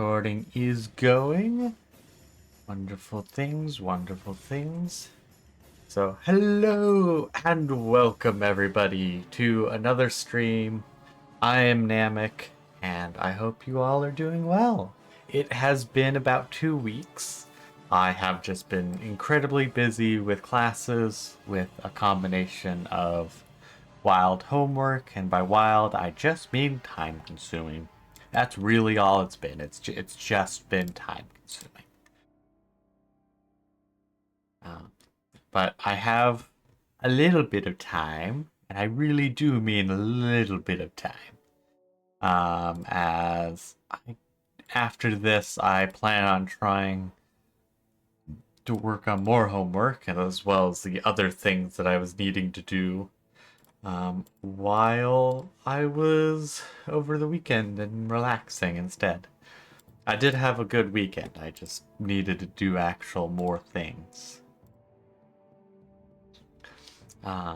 recording is going. Wonderful things, wonderful things. So, hello and welcome everybody to another stream. I am Namek, and I hope you all are doing well. It has been about 2 weeks. I have just been incredibly busy with classes, with a combination of wild homework, and by wild, I just mean time consuming. That's really all it's been. It's just been time consuming. But I have a little bit of time, and I really do mean a little bit of time. After this, I plan on trying to work on more homework, and as well as the other things that I was needing to do while I was over the weekend and relaxing instead. I did have a good weekend. I just needed to do actual more things. Yeah,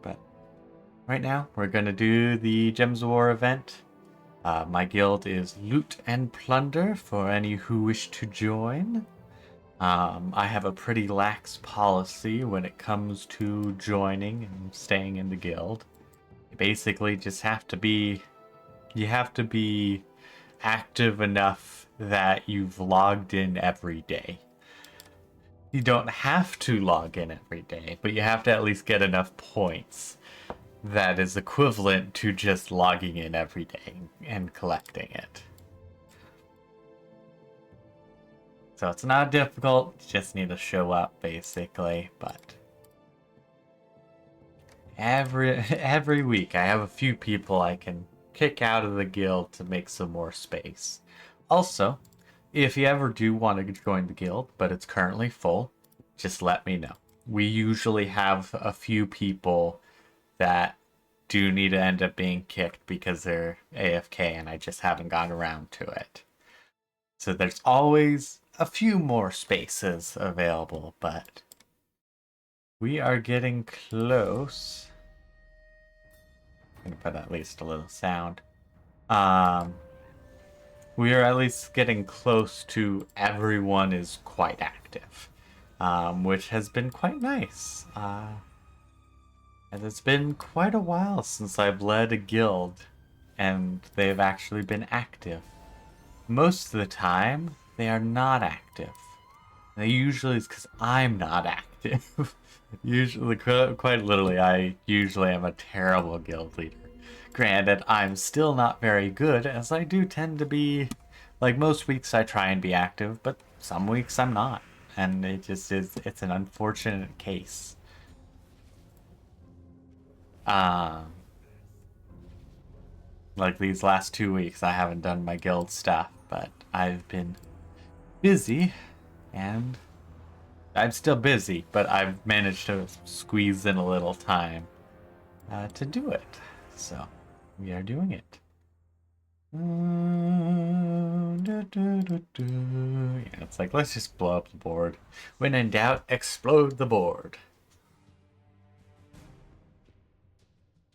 but right now we're gonna do the Gems of War event. My guild is Loot and Plunder for any who wish to join. I have a pretty lax policy when it comes to joining and staying in the guild. You basically just have to be active enough that you've logged in every day. You don't have to log in every day, but you have to at least get enough points that is equivalent to just logging in every day and collecting it. So it's not difficult, you just need to show up basically, but every week I have a few people I can kick out of the guild to make some more space. Also, if you ever do want to join the guild, but it's currently full, just let me know. We usually have a few people that do need to end up being kicked because they're AFK and I just haven't gotten around to it. So there's always a few more spaces available, but we are getting close. I'm gonna put at least a little sound. We are at least getting close to everyone is quite active, which has been quite nice. And it's been quite a while since I've led a guild, and they've actually been active. Most of the time, they are not active. And usually it's because I'm not active. Usually, quite literally, I usually am a terrible guild leader. Granted, I'm still not very good, as I do tend to be, like most weeks I try and be active, but some weeks I'm not. And it just is, it's an unfortunate case. Like these last 2 weeks I haven't done my guild stuff, but I've been busy, and I'm still busy, but I've managed to squeeze in a little time to do it. So we are doing it. Yeah, it's like, let's just blow up the board. When in doubt, explode the board.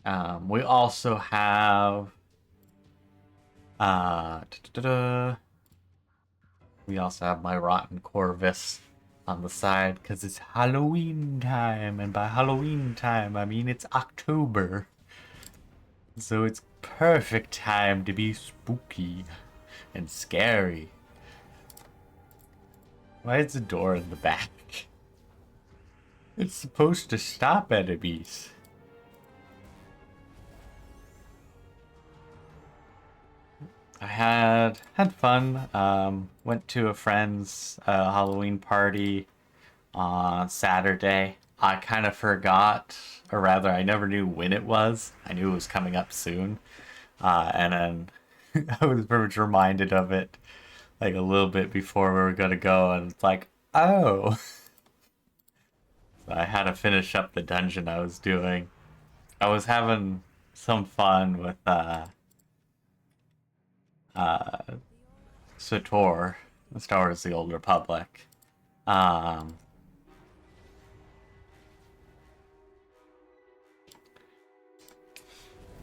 We also have we also have my Rotten Corvus on the side because it's Halloween time, and by Halloween time I mean it's October. So it's perfect time to be spooky and scary. Why is the door in the back? It's supposed to stop enemies. I had fun. Went to a friend's Halloween party on Saturday. I kind of forgot, or rather, I never knew when it was. I knew it was coming up soon, and then I was very much reminded of it, like a little bit before we were gonna go, and it's like, oh. So I had to finish up the dungeon I was doing. I was having some fun with SWTOR, Star Wars: The Old Republic.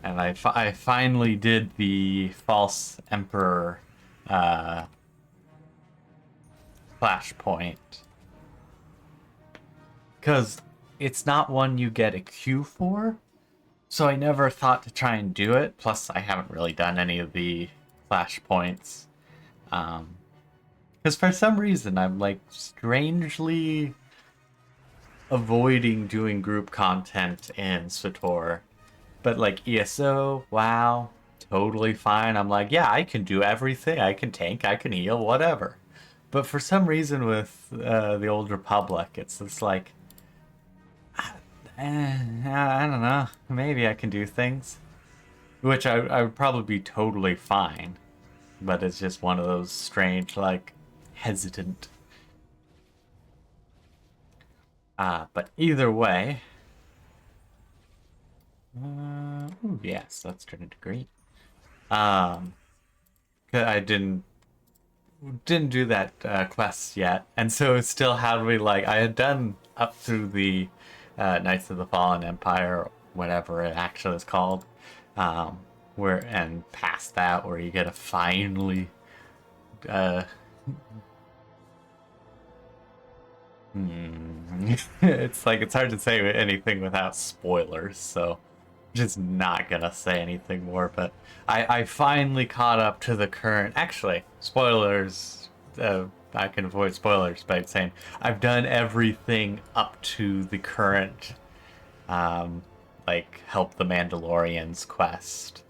And I finally did the False Emperor uh, flashpoint. Because it's not one you get a queue for, so I never thought to try and do it. Plus, I haven't really done any of the flashpoints. Because for some reason, I'm like strangely avoiding doing group content in SWTOR. But like ESO, WoW, totally fine. I'm like, yeah, I can do everything. I can tank, I can heal, whatever. But for some reason with the Old Republic, it's just like, I don't know. Maybe I can do things. Which I would probably be totally fine. But it's just one of those strange, like, hesitant. But either way. Ooh, yes, let's turn into green. Um, I didn't do that quest yet, and so it still had me like I had done up through the Knights of the Fallen Empire, whatever it actually is called, where and past that where you get to finally it's like it's hard to say anything without spoilers, so just not gonna say anything more. But I finally caught up to the current. Actually, spoilers. I can avoid spoilers by saying I've done everything up to the current, like help the Mandalorians quest,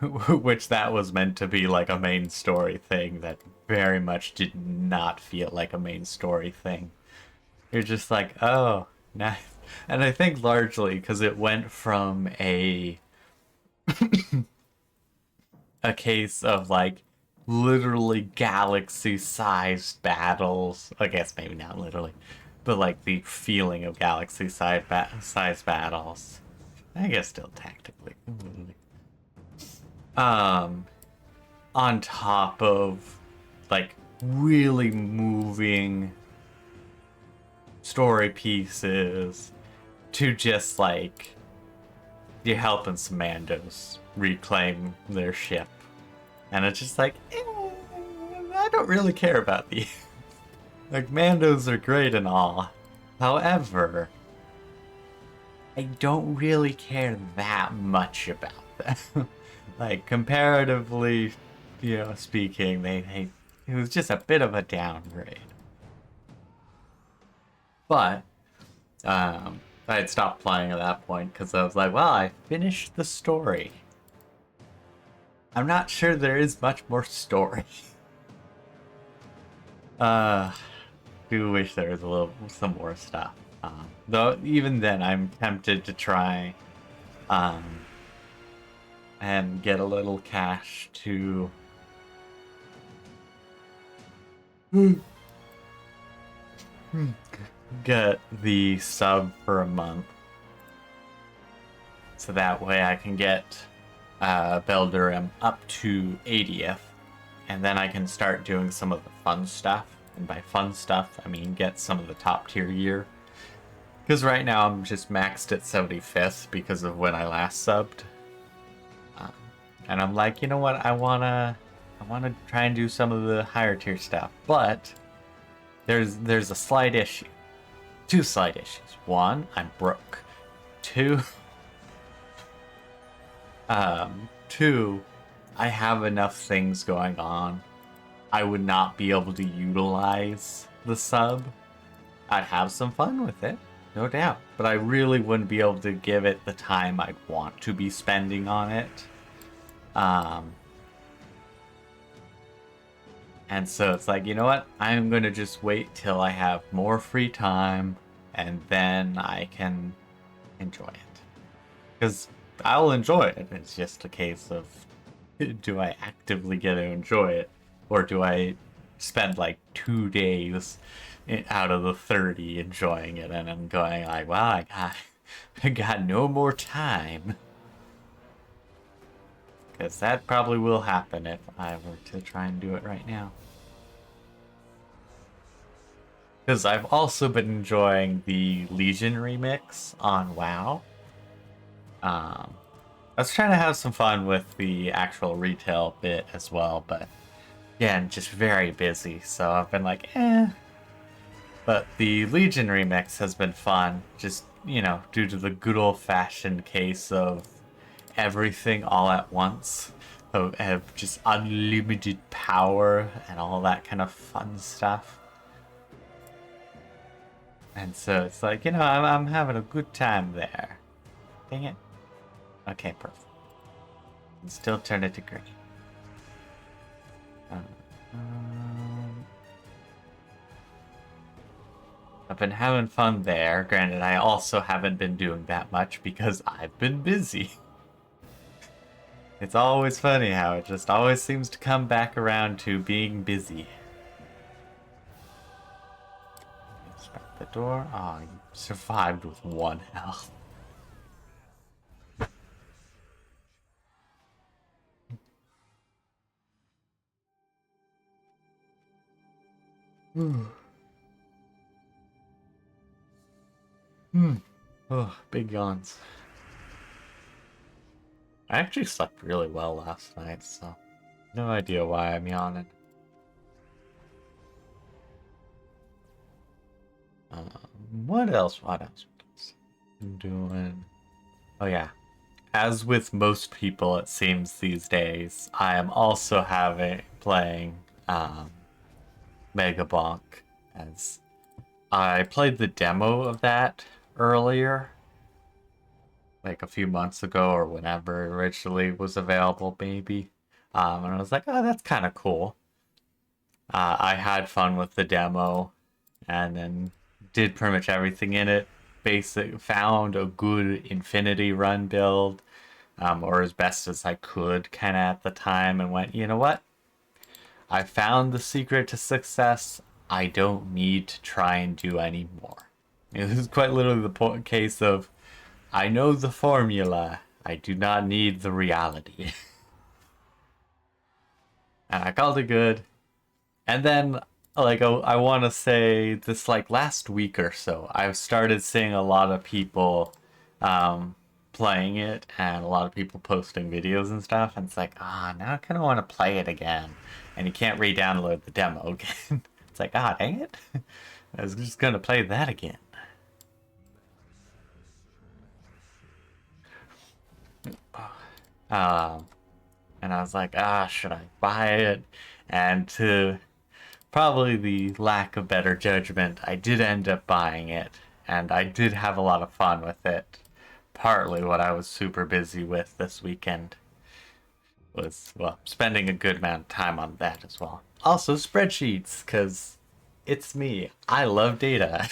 which that was meant to be like a main story thing that very much did not feel like a main story thing. You're just like, oh, nice. And I think largely because it went from a case of like literally galaxy-sized battles. I guess maybe not literally, but like the feeling of galaxy-sized battles. I guess still tactically. Um, on top of like really moving story pieces to just like you're helping some Mandos reclaim their ship. And it's just like, I don't really care about these. Like, Mandos are great and all. However, I don't really care that much about them. Like, comparatively, speaking, it was just a bit of a downgrade. But, I had stopped playing at that point because I was like, well, I finished the story. I'm not sure there is much more story. Do wish there was some more stuff. Though even then, I'm tempted to try, and get a little cash to get the sub for a month, so that way I can get Beldurum up to 80th, and then I can start doing some of the fun stuff. And by fun stuff, I mean get some of the top tier gear. Because right now I'm just maxed at 75th because of when I last subbed. And I'm like, you know what? I wanna try and do some of the higher tier stuff, but there's a slight issue. Two slight issues. One, I'm broke. Two, two, I have enough things going on. I would not be able to utilize the sub. I'd have some fun with it, no doubt, but I really wouldn't be able to give it the time I'd want to be spending on it. And so it's like, you know what? I'm going to just wait till I have more free time and then I can enjoy it. Because I'll enjoy it. It's just a case of, do I actively get to enjoy it? Or do I spend like 2 days out of the 30 enjoying it and I'm going like, well, I got no more time. Because that probably will happen if I were to try and do it right now. Because I've also been enjoying the Legion remix on WoW. I was trying to have some fun with the actual retail bit as well, but again, just very busy, so I've been like, eh. But the Legion remix has been fun, just, you know, due to the good old-fashioned case of everything all at once. So have just unlimited power and all that kind of fun stuff. And so it's like, you know, I'm having a good time there. Dang it. Okay, perfect. And still turn it to green. I've been having fun there. Granted, I also haven't been doing that much because I've been busy. It's always funny how it just always seems to come back around to being busy. Inspect the door. Oh, you survived with 1 health. Oh, big yawns. I actually slept really well last night, so no idea why I'm yawning. What else? What else? I'm doing. Oh yeah. As with most people, it seems these days, I am also playing Mega Bonk, as I played the demo of that earlier, like a few months ago or whenever it originally was available, maybe. And I was like, oh, that's kind of cool. I had fun with the demo, and then did pretty much everything in it. Found a good Infinity Run build, or as best as I could, kind of at the time, and went, you know what? I found the secret to success. I don't need to try and do any more. It was quite literally the case of, I know the formula. I do not need the reality. And I called it good. And then, like, I want to say this, like, last week or so, I've started seeing a lot of people playing it and a lot of people posting videos and stuff. And it's like, now I kind of want to play it again. And you can't re-download the demo again. It's like, dang it. I was just going to play that again. And I was like, should I buy it? And to probably the lack of better judgment, I did end up buying it, and I did have a lot of fun with it. Partly what I was super busy with this weekend was, well, spending a good amount of time on that as well. Also spreadsheets, because it's me. I love data.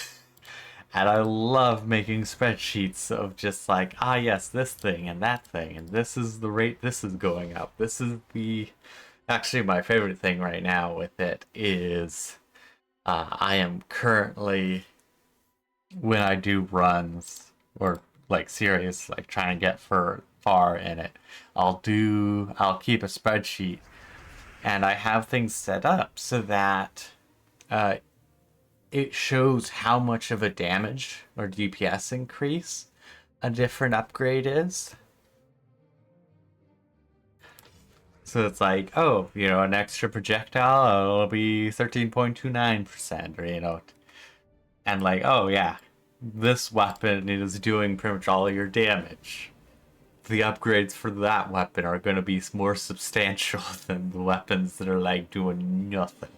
And I love making spreadsheets of just like, yes, this thing and that thing, and this is the rate this is going up. This is the... Actually, my favorite thing right now with it is I am currently, when I do runs, or like serious, like trying to get far in it, I'll keep a spreadsheet, and I have things set up so that it shows how much of a damage or DPS increase a different upgrade is. So it's like, oh, you know, an extra projectile, it'll be 13.29%, or, you know, and like, oh yeah, this weapon is doing pretty much all your damage. The upgrades for that weapon are going to be more substantial than the weapons that are like doing nothing.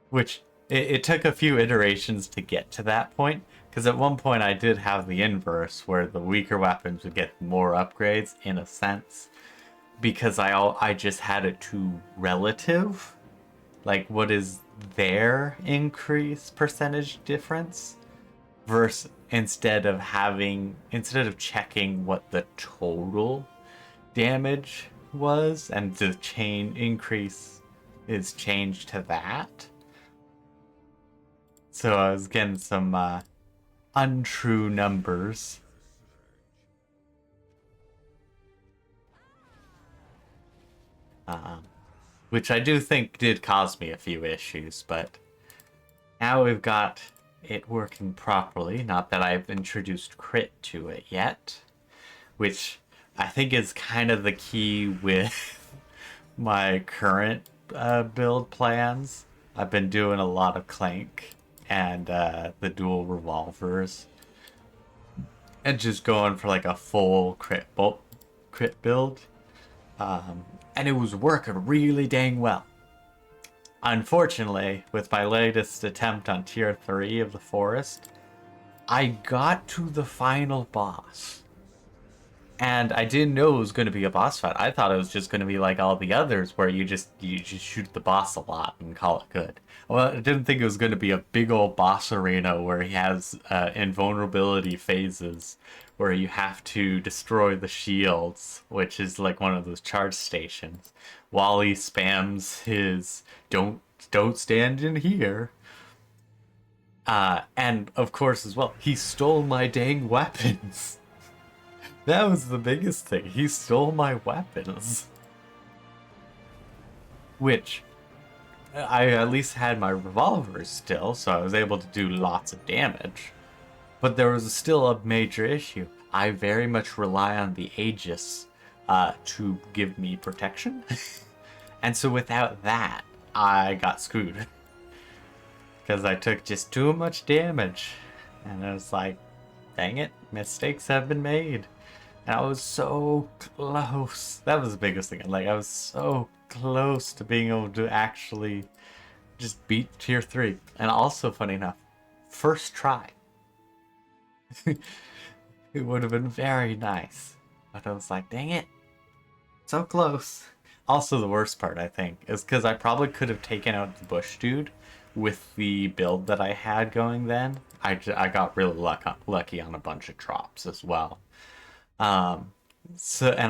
Which, it took a few iterations to get to that point, because at one point I did have the inverse, where the weaker weapons would get more upgrades, in a sense, because I just had it too relative. Like, what is their increase percentage difference versus instead of checking what the total damage was and the chain increase is changed to that. So I was getting some untrue numbers. Which I do think did cause me a few issues, but now we've got it working properly. Not that I've introduced crit to it yet, which I think is kind of the key with my current build plans. I've been doing a lot of Clank and the dual revolvers, and just going for like a full crit build. And it was working really dang well. Unfortunately, with my latest attempt on tier 3 of the forest, I got to the final boss. And I didn't know it was going to be a boss fight. I thought it was just going to be like all the others, where you just shoot the boss a lot and call it good. Well, I didn't think it was going to be a big old boss arena where he has invulnerability phases, where you have to destroy the shields, which is like one of those charge stations, while he spams his don't stand in here. And of course, as well, he stole my dang weapons. That was the biggest thing. He stole my weapons. Which, I at least had my revolvers still, so I was able to do lots of damage. But there was still a major issue. I very much rely on the Aegis to give me protection. And so without that, I got screwed. Because I took just too much damage. And I was like, dang it, mistakes have been made. And I was so close. That was the biggest thing. Like, I was so close to being able to actually just beat tier 3. And also, funny enough, first try. It would have been very nice. But I was like, dang it. So close. Also, the worst part, I think, is because I probably could have taken out the bush dude with the build that I had going then. I got really lucky on a bunch of drops as well. And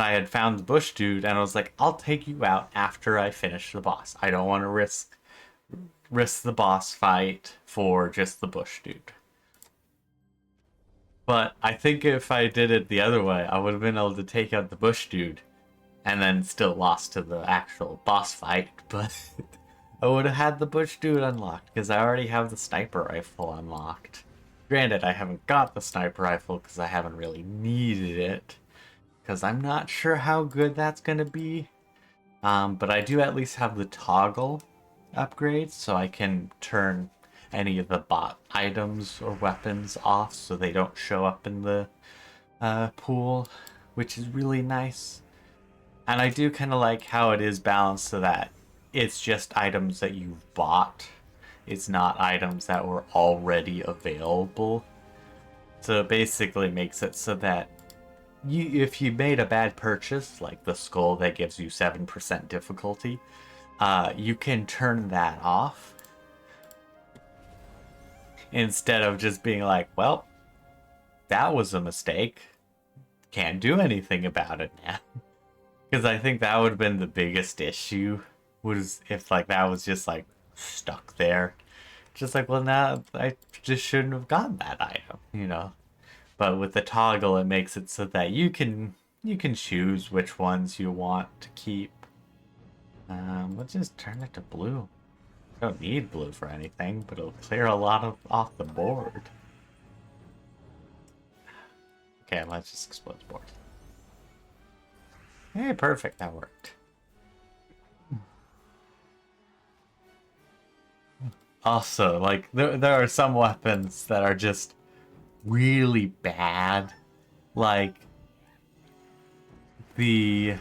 I had found the bush dude, and I was like, I'll take you out after I finish the boss. I don't want to risk the boss fight for just the bush dude. But I think if I did it the other way, I would have been able to take out the bush dude and then still lost to the actual boss fight. But I would have had the bush dude unlocked because I already have the sniper rifle unlocked. Granted, I haven't got the sniper rifle because I haven't really needed it, because I'm not sure how good that's going to be. But I do at least have the toggle upgrades, so I can turn any of the bot items or weapons off so they don't show up in the pool, which is really nice. And I do kind of like how it is balanced so that it's just items that you've bought. It's not items that were already available. So it basically makes it so that if you made a bad purchase, like the skull that gives you 7% difficulty, you can turn that off. Instead of just being like, well, that was a mistake. Can't do anything about it now. Because I think that would have been the biggest issue, was if like that was just like stuck there. Just like, well, now I just shouldn't have gotten that item, you know. But with the toggle, it makes it so that you can choose which ones you want to keep. Let's just turn it to blue. I don't need blue for anything, but it'll clear a lot off the board. Okay, let's just explode the board. Hey, perfect, that worked. Also, like, there are some weapons that are just really bad. Like, the...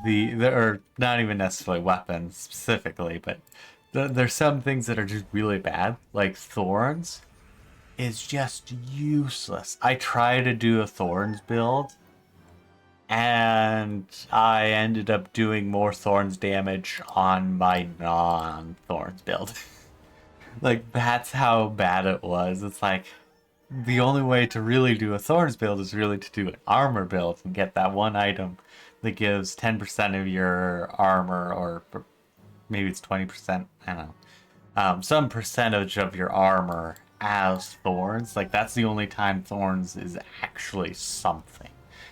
there are not even necessarily weapons specifically, but there's some things that are just really bad. Like, thorns is just useless. I tried to do a thorns build, and I ended up doing more thorns damage on my non-thorns build. Like, that's how bad it was. It's like, the only way to really do a thorns build is really to do an armor build and get that one item that gives 10% of your armor, or maybe it's 20%, I don't know. Some percentage of your armor as thorns. Like, that's the only time thorns is actually something.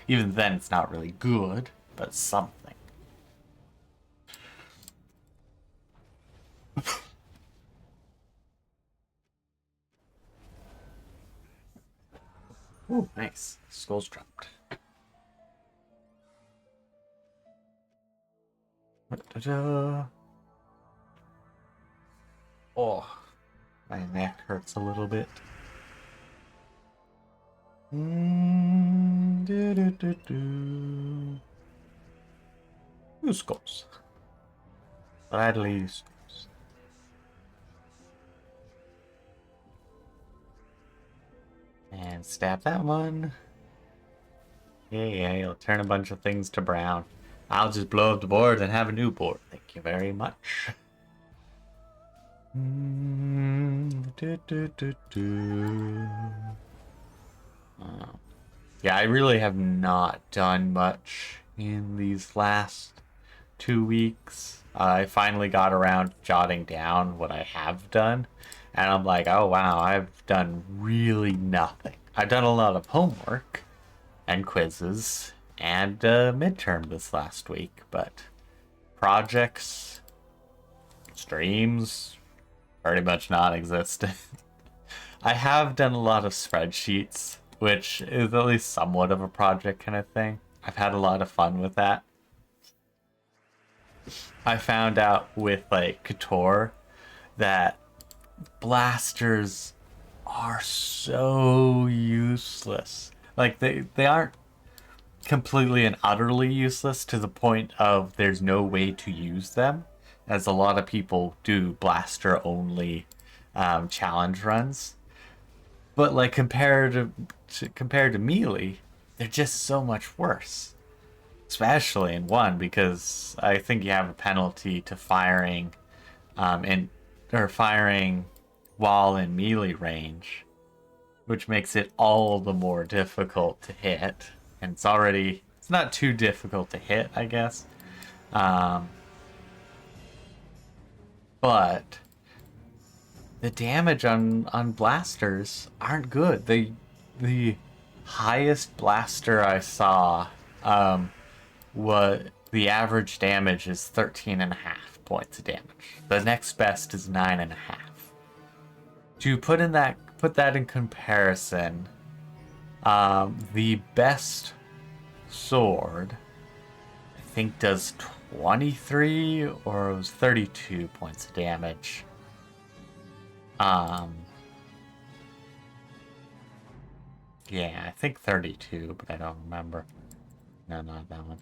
Even then, it's not really good, but something. Ooh, nice. Skulls dropped. Da-da-da. Oh, my neck hurts a little bit. Do-do-do-do. Two skulls. Gladly skulls. And stab that one. Yeah, you'll turn a bunch of things to brown. I'll just blow up the board and have a new board. Thank you very much. Yeah, I really have not done much in these last 2 weeks. I finally got around to jotting down what I have done, and I'm like, oh wow, I've done really nothing. I've done a lot of homework and quizzes and midterm this last week, but projects, streams, pretty much non-existent. I have done a lot of spreadsheets, which is at least somewhat of a project kind of thing. I've had a lot of fun with that. I found out with like Couture that blasters are so useless. Like they aren't completely and utterly useless to the point of there's no way to use them, as a lot of people do blaster only challenge runs. But like compared to melee, they're just so much worse. Especially in one, because I think you have a penalty to firing firing while in melee range, which makes it all the more difficult to hit. And it's not too difficult to hit, I guess. But the damage on blasters aren't good. The highest blaster I saw, what the average damage is 13.5 points of damage. The next best is 9.5. To put that in comparison, the best sword I think does 23 or it was 32 points of damage. Yeah, I think 32, but I don't remember. No, not that one.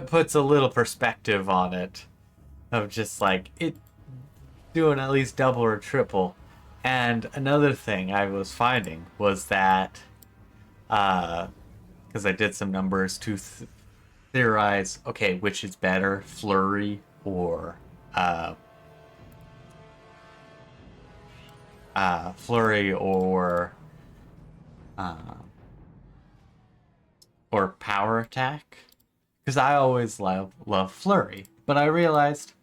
Puts a little perspective on it of just like it doing at least double or triple. And another thing I was finding was that, because I did some numbers to theorize, okay, which is better, flurry or flurry or power attack, because I always love flurry, but I realized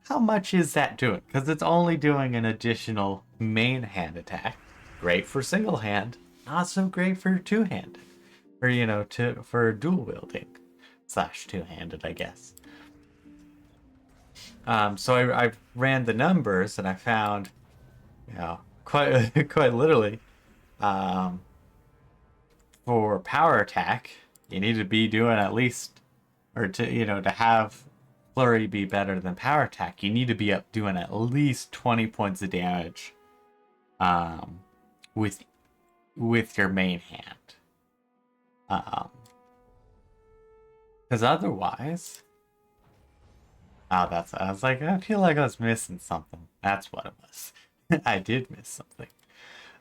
how much is that doing? Because it's only doing an additional main hand attack. Great for single hand, not so great for two-handed, or for dual wielding / two-handed, I guess. So I ran the numbers and I found, quite quite literally, for power attack, you need to be doing at least, or to have flurry be better than power attack, you need to be up doing at least 20 points of damage, with your main hand, because otherwise, I was like, I feel like I was missing something. That's what it was. I did miss something.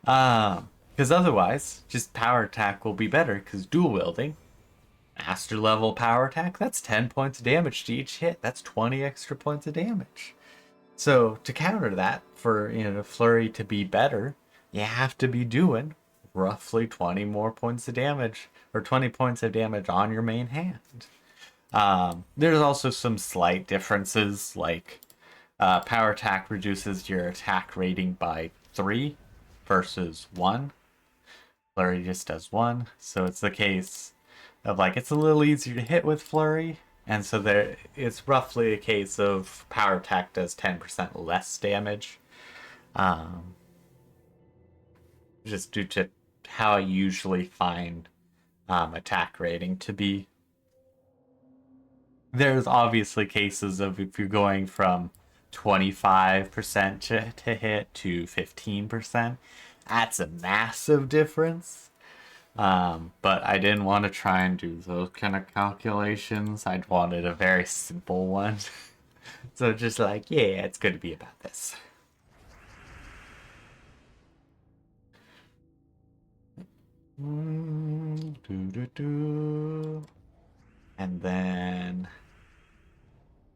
Because otherwise, just power attack will be better, because dual wielding, master level power attack, that's 10 points of damage to each hit. That's 20 extra points of damage. So to counter that, for the flurry to be better, you have to be doing roughly 20 more points of damage, or 20 points of damage on your main hand. There's also some slight differences, like power attack reduces your attack rating by 3 versus 1. Flurry just does 1, so it's the case of like it's a little easier to hit with flurry, and so it's roughly a case of power attack does 10% less damage. just due to how I usually find attack rating to be. There's obviously cases of if you're going from 25% to hit to 15%, that's a massive difference. But I didn't want to try and do those kind of calculations. I wanted a very simple one. So just like, yeah, it's going to be about this. And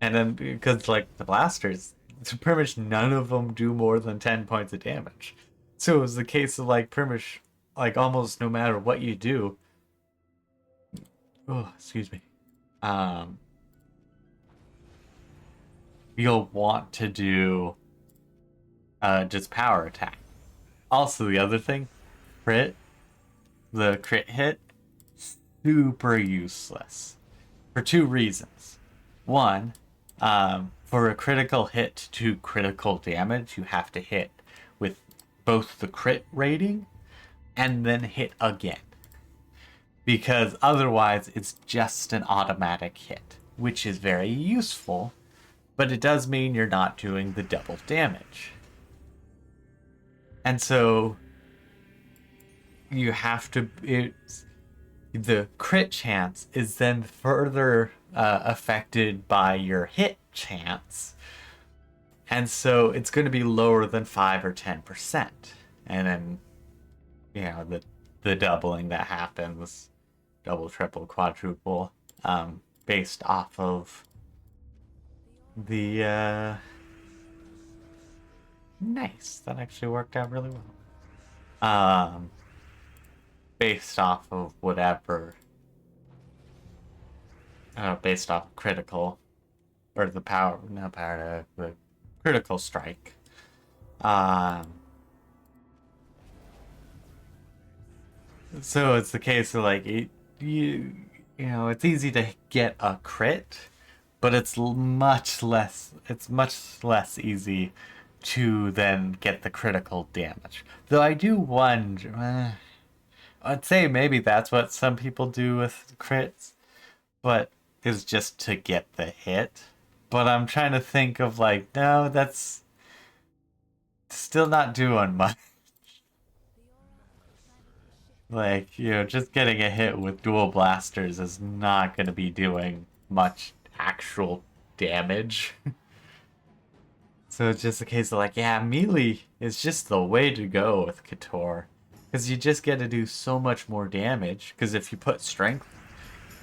then because like the blasters, pretty much none of them do more than 10 points of damage. So it was the case of like pretty much like almost no matter what you do. Oh, excuse me. Um, you'll want to do just power attack. Also, the other thing, the crit hit, super useless for two reasons. One, for a critical hit to critical damage, you have to hit with both the crit rating and then hit again. Because otherwise, it's just an automatic hit, which is very useful, but it does mean you're not doing the double damage. And so you have to. The crit chance is then further affected by your hit chance. And so it's going to be lower than 5 or 10%. And then, the doubling that happens, double, triple, quadruple, based off of the. Nice. That actually worked out really well. Based off of whatever. Based off critical. Or the power. Not power, the critical strike. So it's the case of like it's easy to get a crit, but it's much less easy to then get the critical damage. Though I do wonder, I'd say maybe that's what some people do with crits, but is just to get the hit. But I'm trying to think of like, no, that's still not doing much. Like, just getting a hit with dual blasters is not going to be doing much actual damage. So it's just a case of like, yeah, melee is just the way to go with Kator. Because you just get to do so much more damage. Because if you put strength,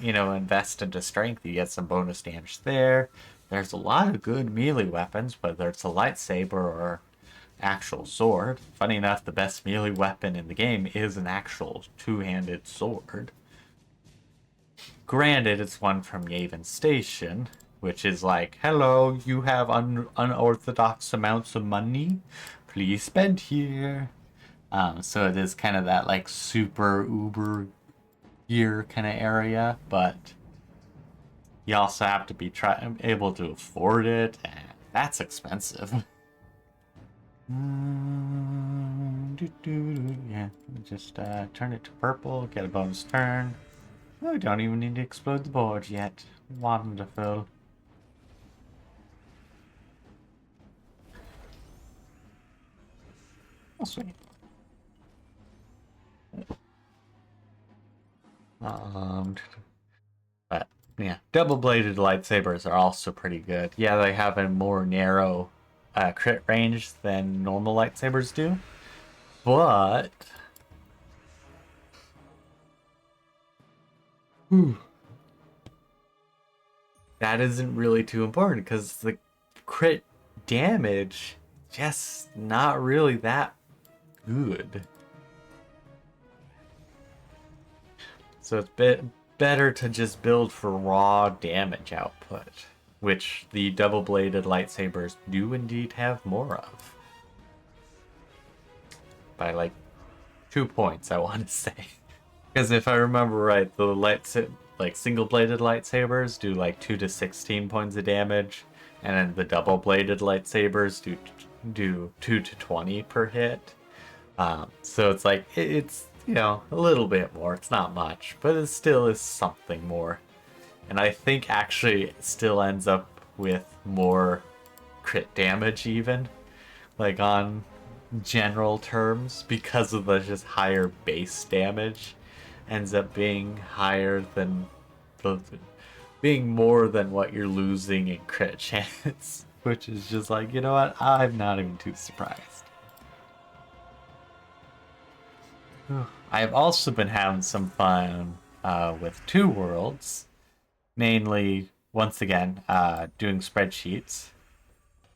invest into strength, you get some bonus damage there. There's a lot of good melee weapons, whether it's a lightsaber or actual sword. Funny enough, the best melee weapon in the game is an actual two-handed sword. Granted, it's one from Yavin Station, which is like, hello, you have unorthodox amounts of money? Please spend here. So it is kind of that like super uber gear kind of area, but you also have to be able to afford it, and that's expensive. Yeah, just turn it to purple, get a bonus turn. Oh, we don't even need to explode the board yet. Wonderful. Oh, sweet. But yeah, double-bladed lightsabers are also pretty good. Yeah, they have a more narrow crit range than normal lightsabers do, but that isn't really too important because the crit damage just not really that good. So it's better to just build for raw damage output, which the double-bladed lightsabers do indeed have more of. By like 2 points, I want to say. Because if I remember right, the single-bladed lightsabers do like 2 to 16 points of damage, and then the double-bladed lightsabers do 2 to 20 per hit. So it's like it's a little bit more. It's not much, but it still is something more. And I think actually it still ends up with more crit damage even, like on general terms, because of the just higher base damage ends up being higher than the being more than what you're losing in crit chance, which is just like, you know what? I'm not even too surprised. I've also been having some fun with two worlds, mainly once again doing spreadsheets.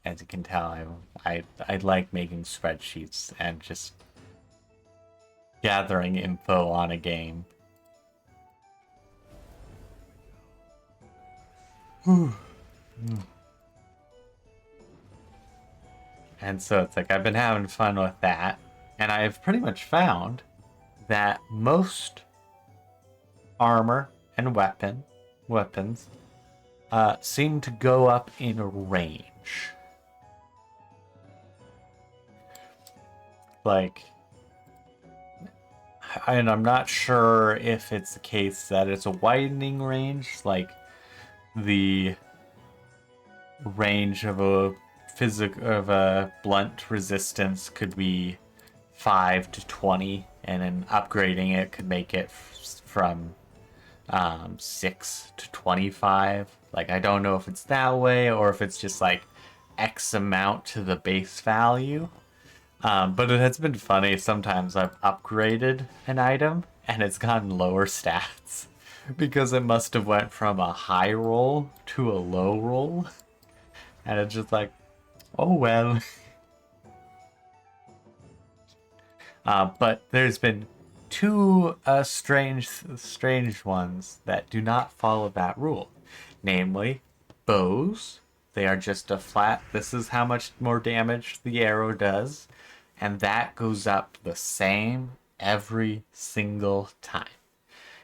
As you can tell, I like making spreadsheets and just gathering info on a game. And so it's like I've been having fun with that, and I've pretty much found that most armor and weapons seem to go up in range. Like, and I'm not sure if it's the case that it's a widening range, like the range of a blunt resistance could be 5 to 20, and then upgrading it could make it from 6 to 25. Like, I don't know if it's that way or if it's just like X amount to the base value. But it has been funny. Sometimes I've upgraded an item and it's gotten lower stats because it must have went from a high roll to a low roll. And it's just like, oh well. But there's been two strange ones that do not follow that rule. Namely, bows. They are just a flat, this is how much more damage the arrow does. And that goes up the same every single time.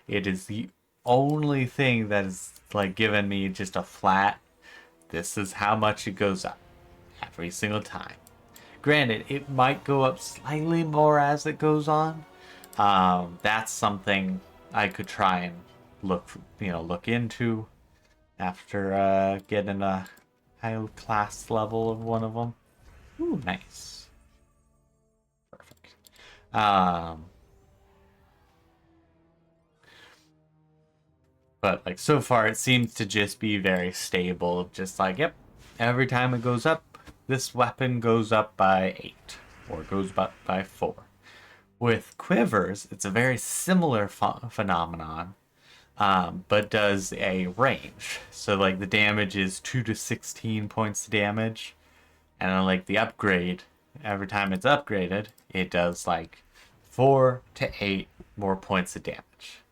It is the only thing that is like giving me just a flat, this is how much it goes up every single time. Granted, it might go up slightly more as it goes on. That's something I could try and look into after getting a high class level of one of them. Ooh, nice. Perfect. But like so far, it seems to just be very stable. Just like, yep, every time it goes up, this weapon goes up by 8 or goes up by 4. With quivers, it's a very similar phenomenon, but does a range. So like the damage is 2 to 16 points of damage, and then like the upgrade, every time it's upgraded, it does like 4 to 8 more points of damage.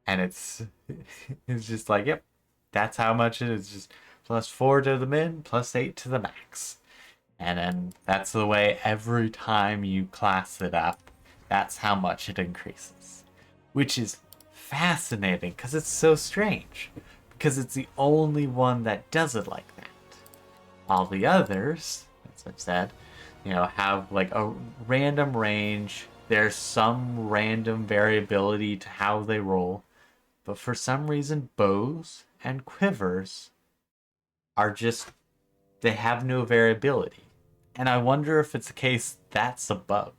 And it's just like, yep, that's how much it is. Just plus 4 to the min, plus 8 to the max. And then that's the way every time you class it up, that's how much it increases. Which is fascinating because it's so strange. Because it's the only one that does it like that. All the others, as I've said, have like a random range. There's some random variability to how they roll. But for some reason, bows and quivers are just, they have no variability. And I wonder if it's a case that's a bug.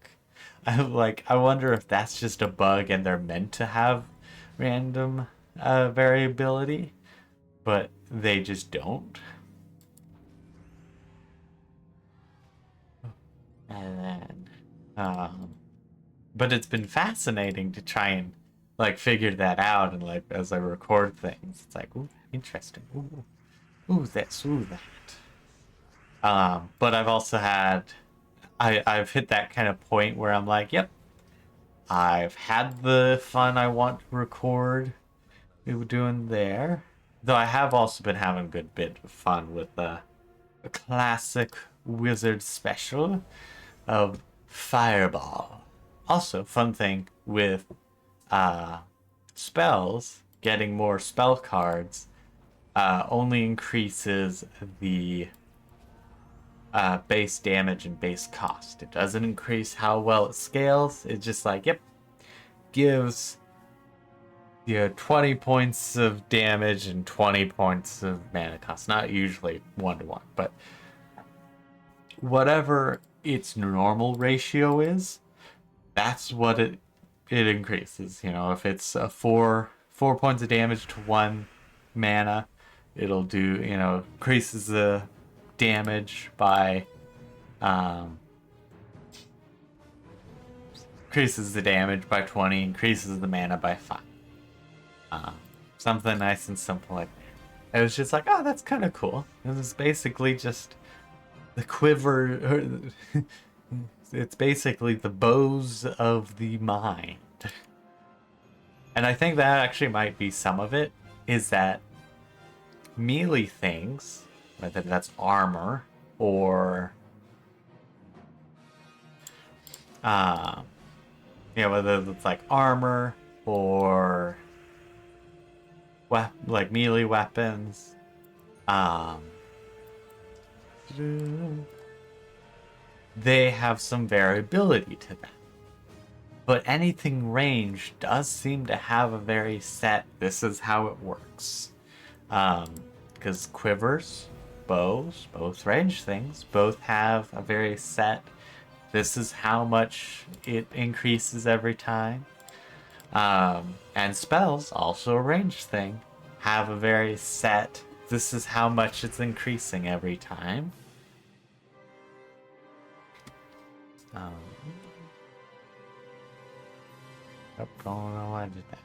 I wonder if that's just a bug and they're meant to have random variability, but they just don't. And then, but it's been fascinating to try and like figure that out, and like as I record things, it's like, ooh, interesting. Ooh, this, ooh, that. But I've also had, I've hit that kind of point where I'm like, yep, I've had the fun I want to record we were doing there. Though I have also been having a good bit of fun with a classic wizard special of Fireball. Also, fun thing with spells, getting more spell cards only increases the base damage and base cost. It doesn't increase how well it scales. It's just like, yep, gives 20 points of damage and 20 points of mana cost. Not usually 1-to-1, but whatever its normal ratio is, that's what it increases. If it's a 4 points of damage to 1 mana, it'll do, increases the damage by increases the damage by 20, increases the mana by 5. Something nice and simple like that. It was just like, oh, that's kind of cool. It was basically just the quiver. It's basically the bows of the mind. And I think that actually might be some of it, is that melee things, whether that's armor or whether it's like armor or like melee weapons, they have some variability to them. But anything ranged does seem to have a very set, this is how it works. Because quivers, bows, both range things, both have a very set, this is how much it increases every time. And spells, also a range thing, have a very set, this is how much it's increasing every time. Going on, I did that.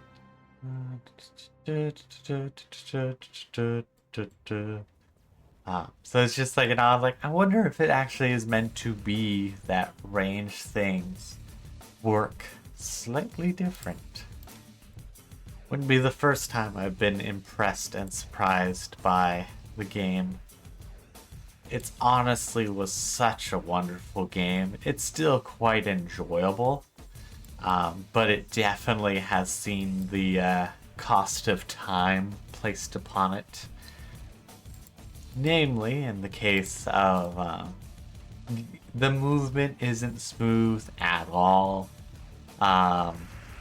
So it's just like, I was like, I wonder if it actually is meant to be that range things work slightly different. Wouldn't be the first time I've been impressed and surprised by the game. It honestly was such a wonderful game. It's still quite enjoyable, but it definitely has seen the cost of time placed upon it. Namely, in the case of the movement isn't smooth at all.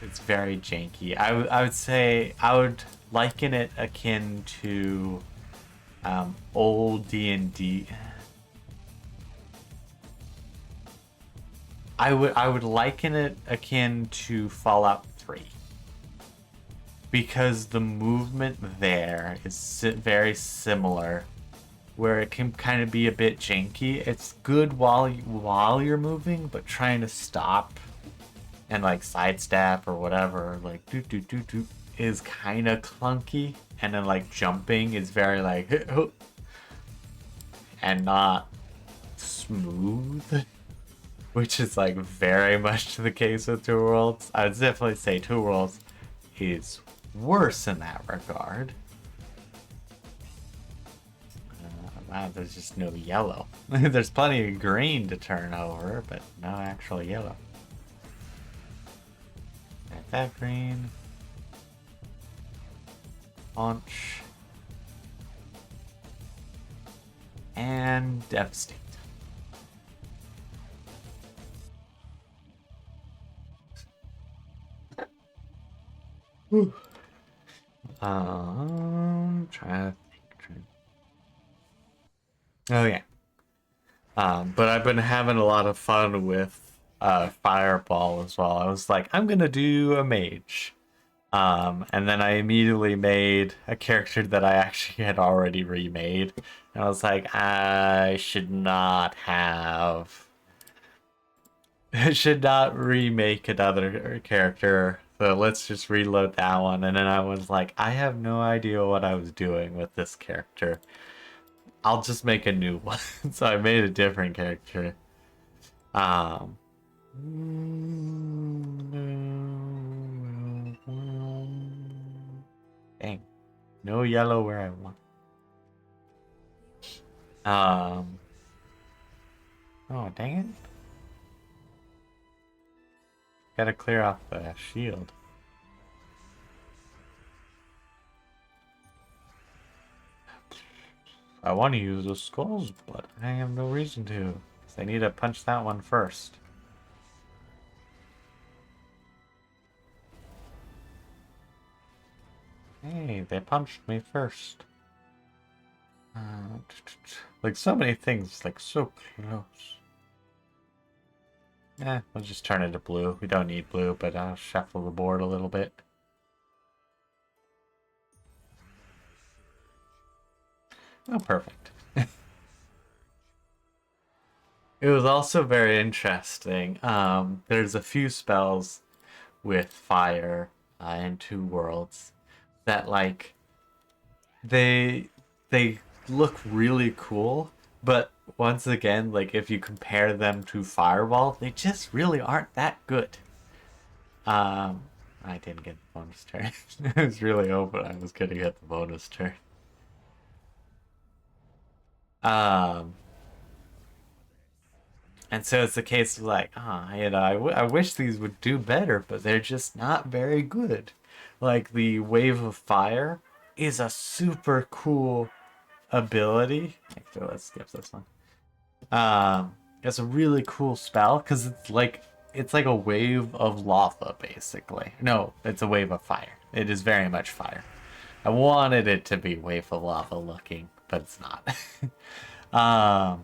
It's very janky. I would say I would liken it akin to old D&D. I would liken it akin to Fallout 3. Because the movement there is very similar, where it can kind of be a bit janky. It's good while you're moving, but trying to stop and like sidestep or whatever, like do is kind of clunky, and then like jumping is very like and not smooth, which is like very much the case with Two Worlds. I would definitely say Two Worlds is worse in that regard. Wow, there's just no yellow. There's plenty of green to turn over, but no actual yellow. Got that green. Launch. And devastate. Whew. Trying to think. Oh yeah. But I've been having a lot of fun with Fireball as well. I was like, I'm gonna do a mage. And then I immediately made a character that I actually had already remade. And I was like, I should not remake another character. So let's just reload that one. And then I was like, I have no idea what I was doing with this character. I'll just make a new one. So I made a different character. Dang. No yellow where I want. Oh, dang it. Gotta clear off the shield. I want to use the skulls, but I have no reason to. 'Cause I need to punch that one first. Hey, they punched me first. Like so many things, like so close. We'll just turn it to blue. We don't need blue, but I'll shuffle the board a little bit. Oh, perfect. It was also very interesting. There's a few spells with fire in Two Worlds that like they look really cool, but once again, like if you compare them to Fireball, they just really aren't that good. Um, I didn't get the bonus turn. I was really hoping I was gonna get the bonus turn. Um, and so it's a case of like, I wish these would do better, but they're just not very good. Like the Wave of Fire is a super cool ability. Actually, let's skip this one. It's a really cool spell because it's like a wave of lava, basically. No, it's a wave of fire. It is very much fire. I wanted it to be wave of lava looking, but it's not. um,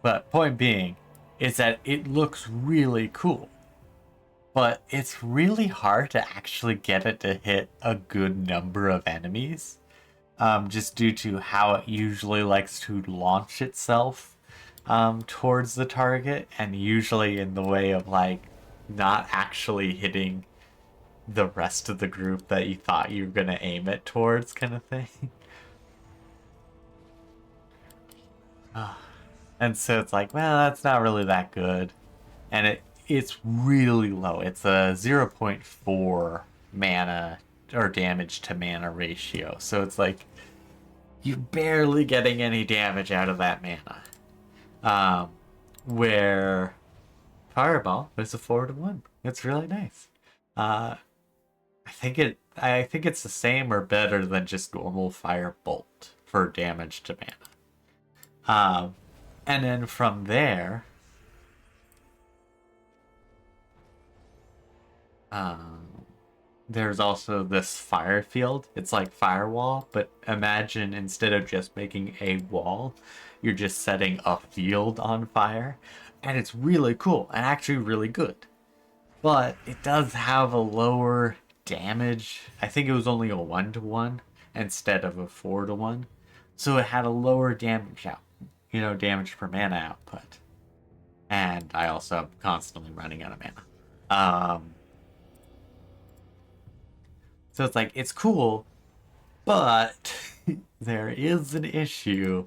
but point being is that it looks really cool, but it's really hard to actually get it to hit a good number of enemies. Just due to how it usually likes to launch itself towards the target, and usually in the way of like not actually hitting the rest of the group that you thought you were gonna aim it towards, kind of thing. And so it's like, well, that's not really that good, and it's really low. It's a 0.4 mana or damage to mana ratio, so it's like you're barely getting any damage out of that mana. Um, where Fireball is a 4-1. It's really nice. Uh, I think it's the same or better than just normal Firebolt for damage to mana. And then from there, um, there's also this fire field. It's like Firewall, but imagine instead of just making a wall, you're just setting a field on fire. And it's really cool and actually really good. But it does have a lower damage. I think it was only a 1-1 instead of a 4-1. So it had a lower damage damage per mana output. And I also am constantly running out of mana. So it's like, it's cool, but there is an issue.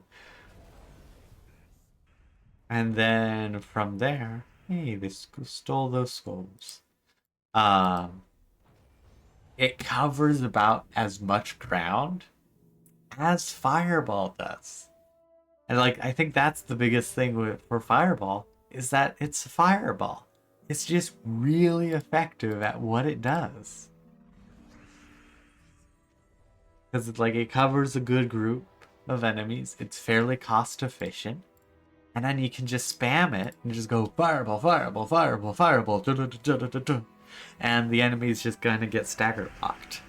And then from there, hey, they stole those skulls. It covers about as much ground as Fireball does. And like, I think that's the biggest thing for Fireball is that it's a Fireball. It's just really effective at what it does. Because it's like it covers a good group of enemies. It's fairly cost efficient. And then you can just spam it and just go Fireball, Fireball, Fireball, Fireball, da, da, da, da, da, da. And the enemy is just going to get stagger locked.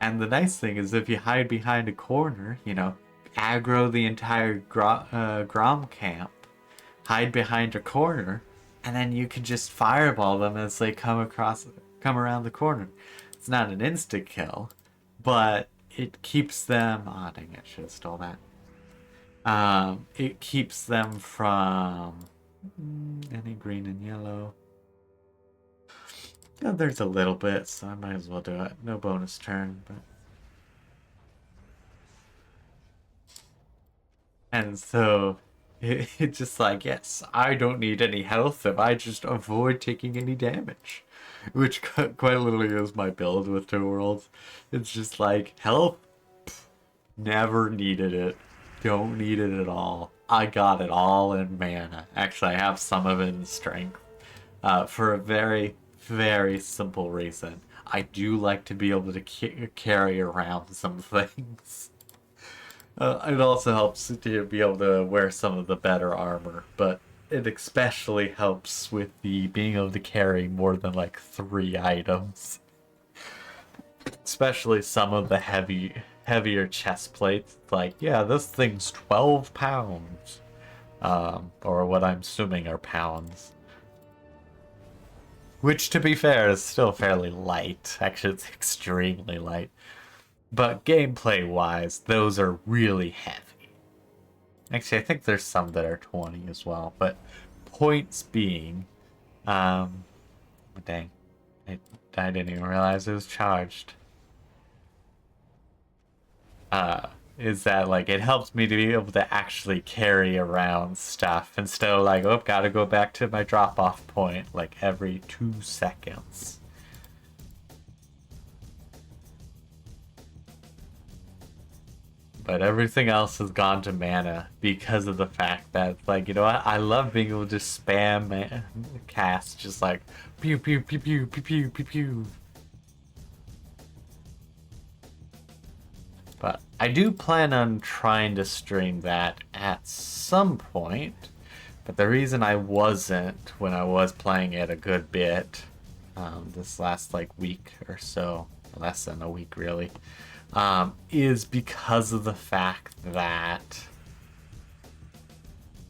And the nice thing is if you hide behind a corner, aggro the entire Grom camp, hide behind a corner, and then you can just fireball them as they come around the corner. It's not an insta kill, but it keeps them. Oh dang! I should have stole that. It keeps them from any green and yellow. Oh, there's a little bit, so I might as well do it. No bonus turn, but. And so it's just like, yes, I don't need any health if I just avoid taking any damage. Which quite literally is my build with Two Worlds. It's just like, health, never needed it. Don't need it at all. I got it all in mana. Actually, I have some of it in strength. For a very, very simple reason. I do like to be able to carry around some things. It also helps to be able to wear some of the better armor, but it especially helps with the being able to carry more than like 3 items. Especially some of the heavier chest plates. Like, yeah, this thing's 12 pounds. Or what I'm assuming are pounds. Which, to be fair, is still fairly light. Actually, it's extremely light. But gameplay-wise, those are really heavy. Actually, I think there's some that are 20 as well. But points being, dang, I didn't even realize it was charged. Is that like it helps me to be able to actually carry around stuff instead of like, oh, gotta go back to my drop-off point like every 2 seconds. But everything else has gone to mana because of the fact that, like, you know what? I love being able to spam cast just like pew pew pew pew pew pew pew pew. But I do plan on trying to stream that at some point. But the reason I wasn't when I was playing it a good bit, this last like week or so, less than a week really, is because of the fact that,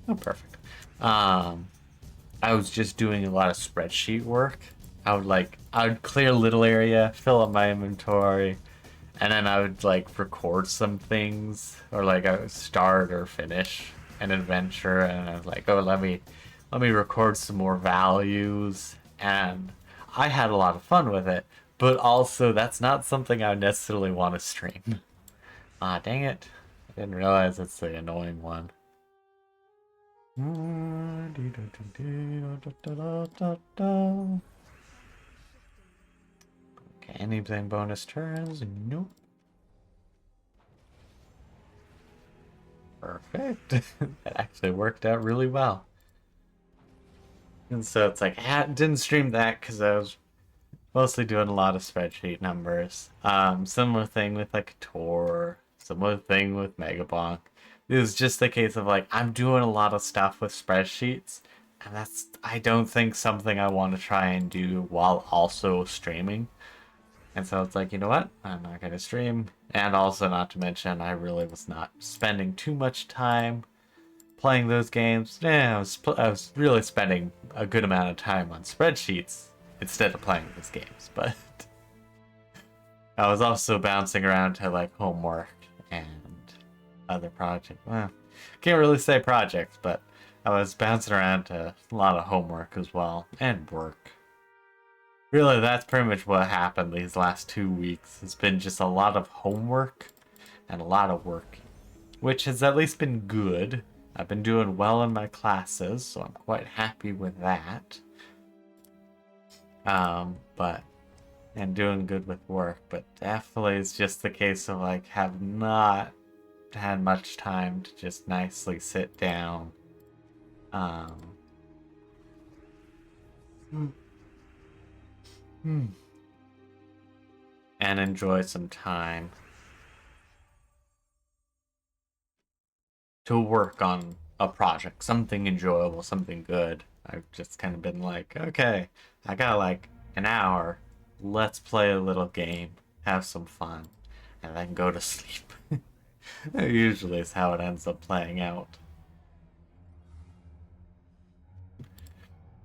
oh, perfect. I was just doing a lot of spreadsheet work. I would clear a little area, fill up my inventory, and then I would like record some things, or like I would start or finish an adventure, and I was like, oh, let me record some more values, and I had a lot of fun with it. But also, that's not something I necessarily want to stream. Ah, dang it! I didn't realize it's the annoying one. Okay, anything bonus turns? Nope. Perfect. That actually worked out really well. And so it's like, I didn't stream that because I was mostly doing a lot of spreadsheet numbers. Similar thing with like Tor, similar thing with Megabonk. It was just a case of like, I'm doing a lot of stuff with spreadsheets, and that's, I don't think, something I want to try and do while also streaming. And so it's like, you know what? I'm not going to stream. And also, not to mention, I really was not spending too much time playing those games. Yeah, I was really spending a good amount of time on spreadsheets instead of playing these games. But I was also bouncing around to like homework and other projects. Well, can't really say projects, but I was bouncing around to a lot of homework as well and work. Really, that's pretty much what happened these last 2 weeks. It's been just a lot of homework and a lot of work, which has at least been good. I've been doing well in my classes, so I'm quite happy with that. And doing good with work, but definitely it's just the case of like have not had much time to just nicely sit down. And enjoy some time to work on a project, something enjoyable, something good. I've just kind of been like, okay, I got like an hour. Let's play a little game, have some fun, and then go to sleep. That usually is how it ends up playing out.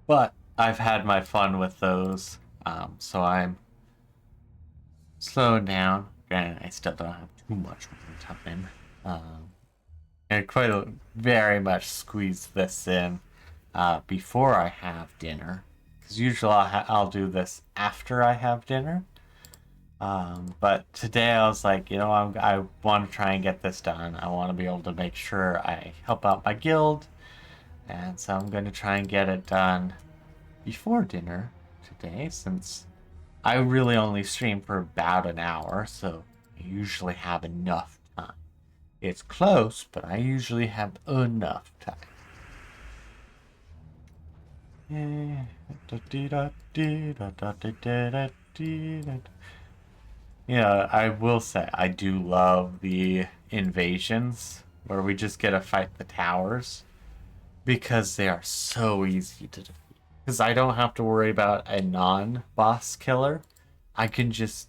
But I've had my fun with those, so I'm slowing down. Granted, I still don't have too much time. And very much squeeze this in before I have dinner. Because usually I'll do this after I have dinner. But today I was like, you know, I want to try and get this done. I want to be able to make sure I help out my guild. And so I'm going to try and get it done before dinner today, since I really only stream for about an hour, so I usually have enough time. It's close, but I usually have enough time. Yeah, I will say I do love the invasions where we just get to fight the towers because they are so easy to defeat. Because I don't have to worry about a non-boss killer. I can just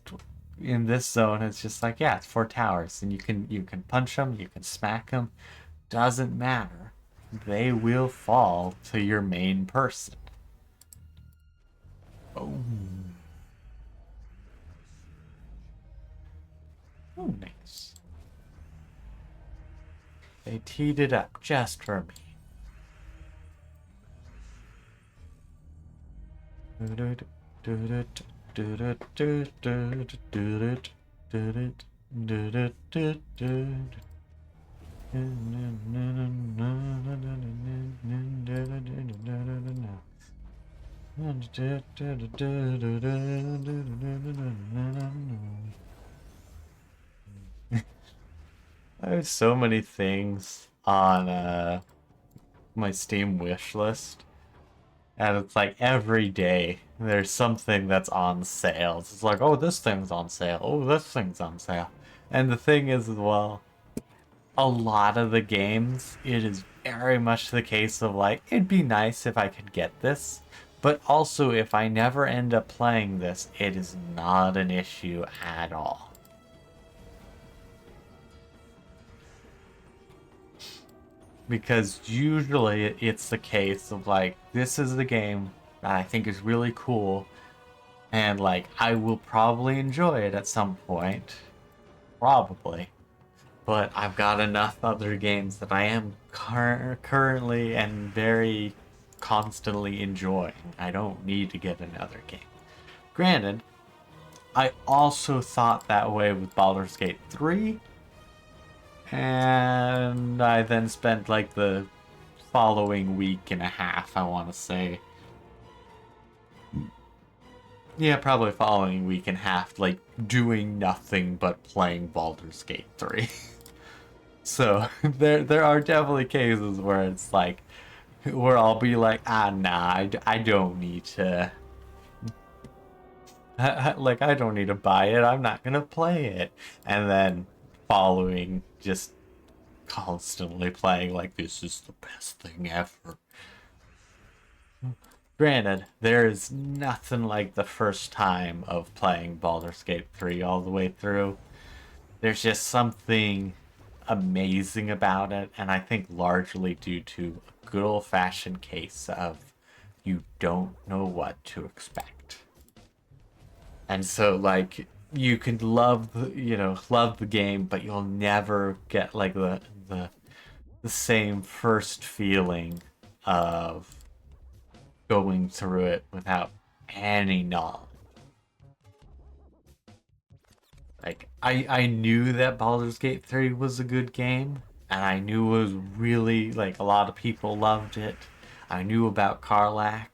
in this zone it's just like, yeah, it's 4 towers and you can punch them, you can smack them, doesn't matter. They will fall to your main person. Oh, oh nice. They teed it up just for me. I have so many things on my Steam wish list. And it's like every day there's something that's on sale. It's like, oh, this thing's on sale. Oh, this thing's on sale. And the thing is, as well, a lot of the games, it is very much the case of like, it'd be nice if I could get this. But also, if I never end up playing this, it is not an issue at all. Because usually it's the case of like, this is the game that I think is really cool, and like, I will probably enjoy it at some point. Probably. But I've got enough other games that I am currently and very constantly enjoying. I don't need to get another game. Granted, I also thought that way with Baldur's Gate 3, and I then spent like the following week and a half, I want to say. Yeah, probably following week and a half, like doing nothing but playing Baldur's Gate 3. So there are definitely cases where it's like, where I'll be like, ah, nah, I don't need to. Like, I don't need to buy it. I'm not gonna play it. And then following, just constantly playing like, this is the best thing ever. Granted, there is nothing like the first time of playing Baldur's Gate 3 all the way through. There's just something amazing about it, and I think largely due to a good old-fashioned case of you don't know what to expect. And so, like, you can love love the game, but you'll never get like the same first feeling of going through it without any knowledge. Like, I knew that Baldur's Gate 3 was a good game, and I knew it was really, like, a lot of people loved it. I knew about Karlach,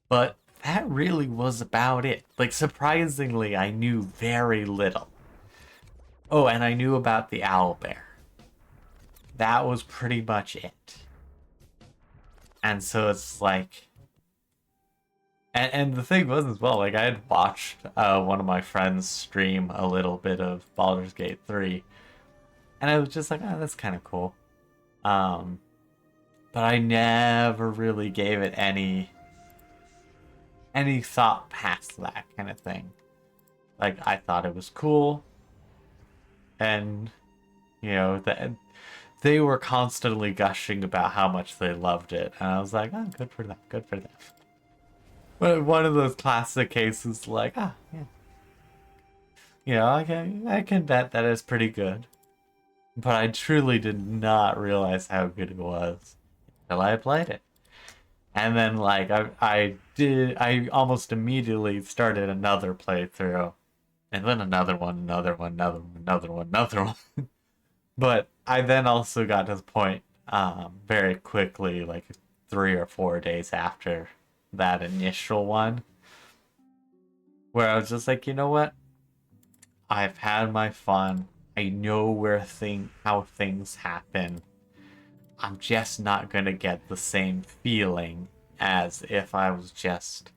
but that really was about it. Like, surprisingly, I knew very little. Oh, and I knew about the owlbear. That was pretty much it. And so it's like, and the thing was as well, like, I had watched one of my friends stream a little bit of Baldur's Gate 3, and I was just like, oh, that's kind of cool. But I never really gave it any thought past that kind of thing. Like, I thought it was cool, and that they were constantly gushing about how much they loved it, and I was like, oh, good for them, good for them. But one of those classic cases, like, ah, yeah, I can bet that is pretty good. But I truly did not realize how good it was until I played it. And then, like, I almost immediately started another playthrough, and then another one, another one, another one, another one, another one. But I then also got to the point, very quickly, like 3 or 4 days after that initial one, where I was just like, you know what? I've had my fun. I know how things happen. I'm just not gonna get the same feeling as if I was just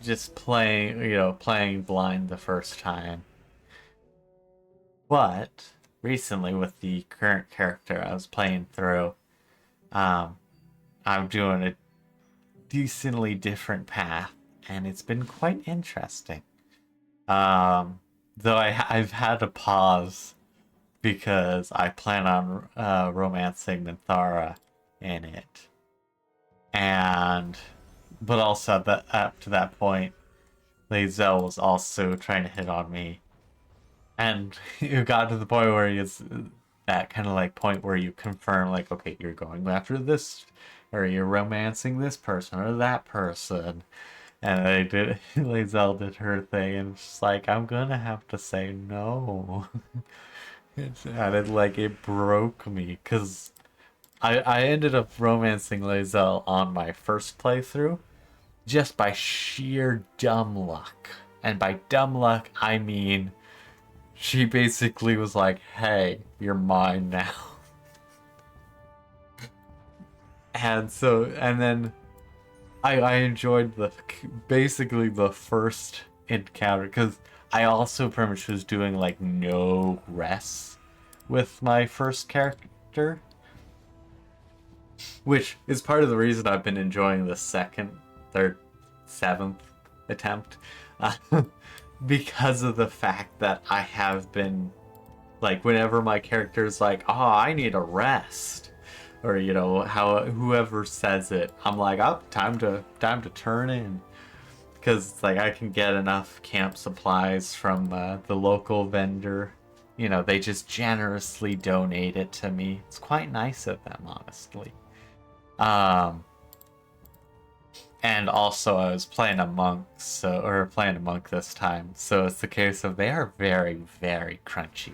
just playing blind the first time. But recently, with the current character I was playing through, um, I'm doing a decently different path, and it's been quite interesting. Though I've had to pause because I plan on romancing Minthara in it, and but also that up to that point, Lae'zel was also trying to hit on me, and it got to the point where it's that kind of like point where you confirm like, okay, you're going after this, or you're romancing this person or that person, and they did. Lae'zel did her thing, and it's like I'm gonna have to say no. And it broke me because I ended up romancing Lae'zel on my first playthrough just by sheer dumb luck. And by dumb luck, I mean she basically was like, hey, you're mine now. And then I enjoyed basically the first encounter because I also pretty much was doing like no rests with my first character, which is part of the reason I've been enjoying the second, third, seventh attempt, uh, because of the fact that I have been like whenever my character's like, oh, I need a rest, or how whoever says it, I'm like, oh, time to turn in, because it's like I can get enough camp supplies from the local vendor. They just generously donate it to me. It's quite nice of them, honestly. Um, and also I was playing a monk, or playing a monk this time, so it's the case of they are very, very crunchy.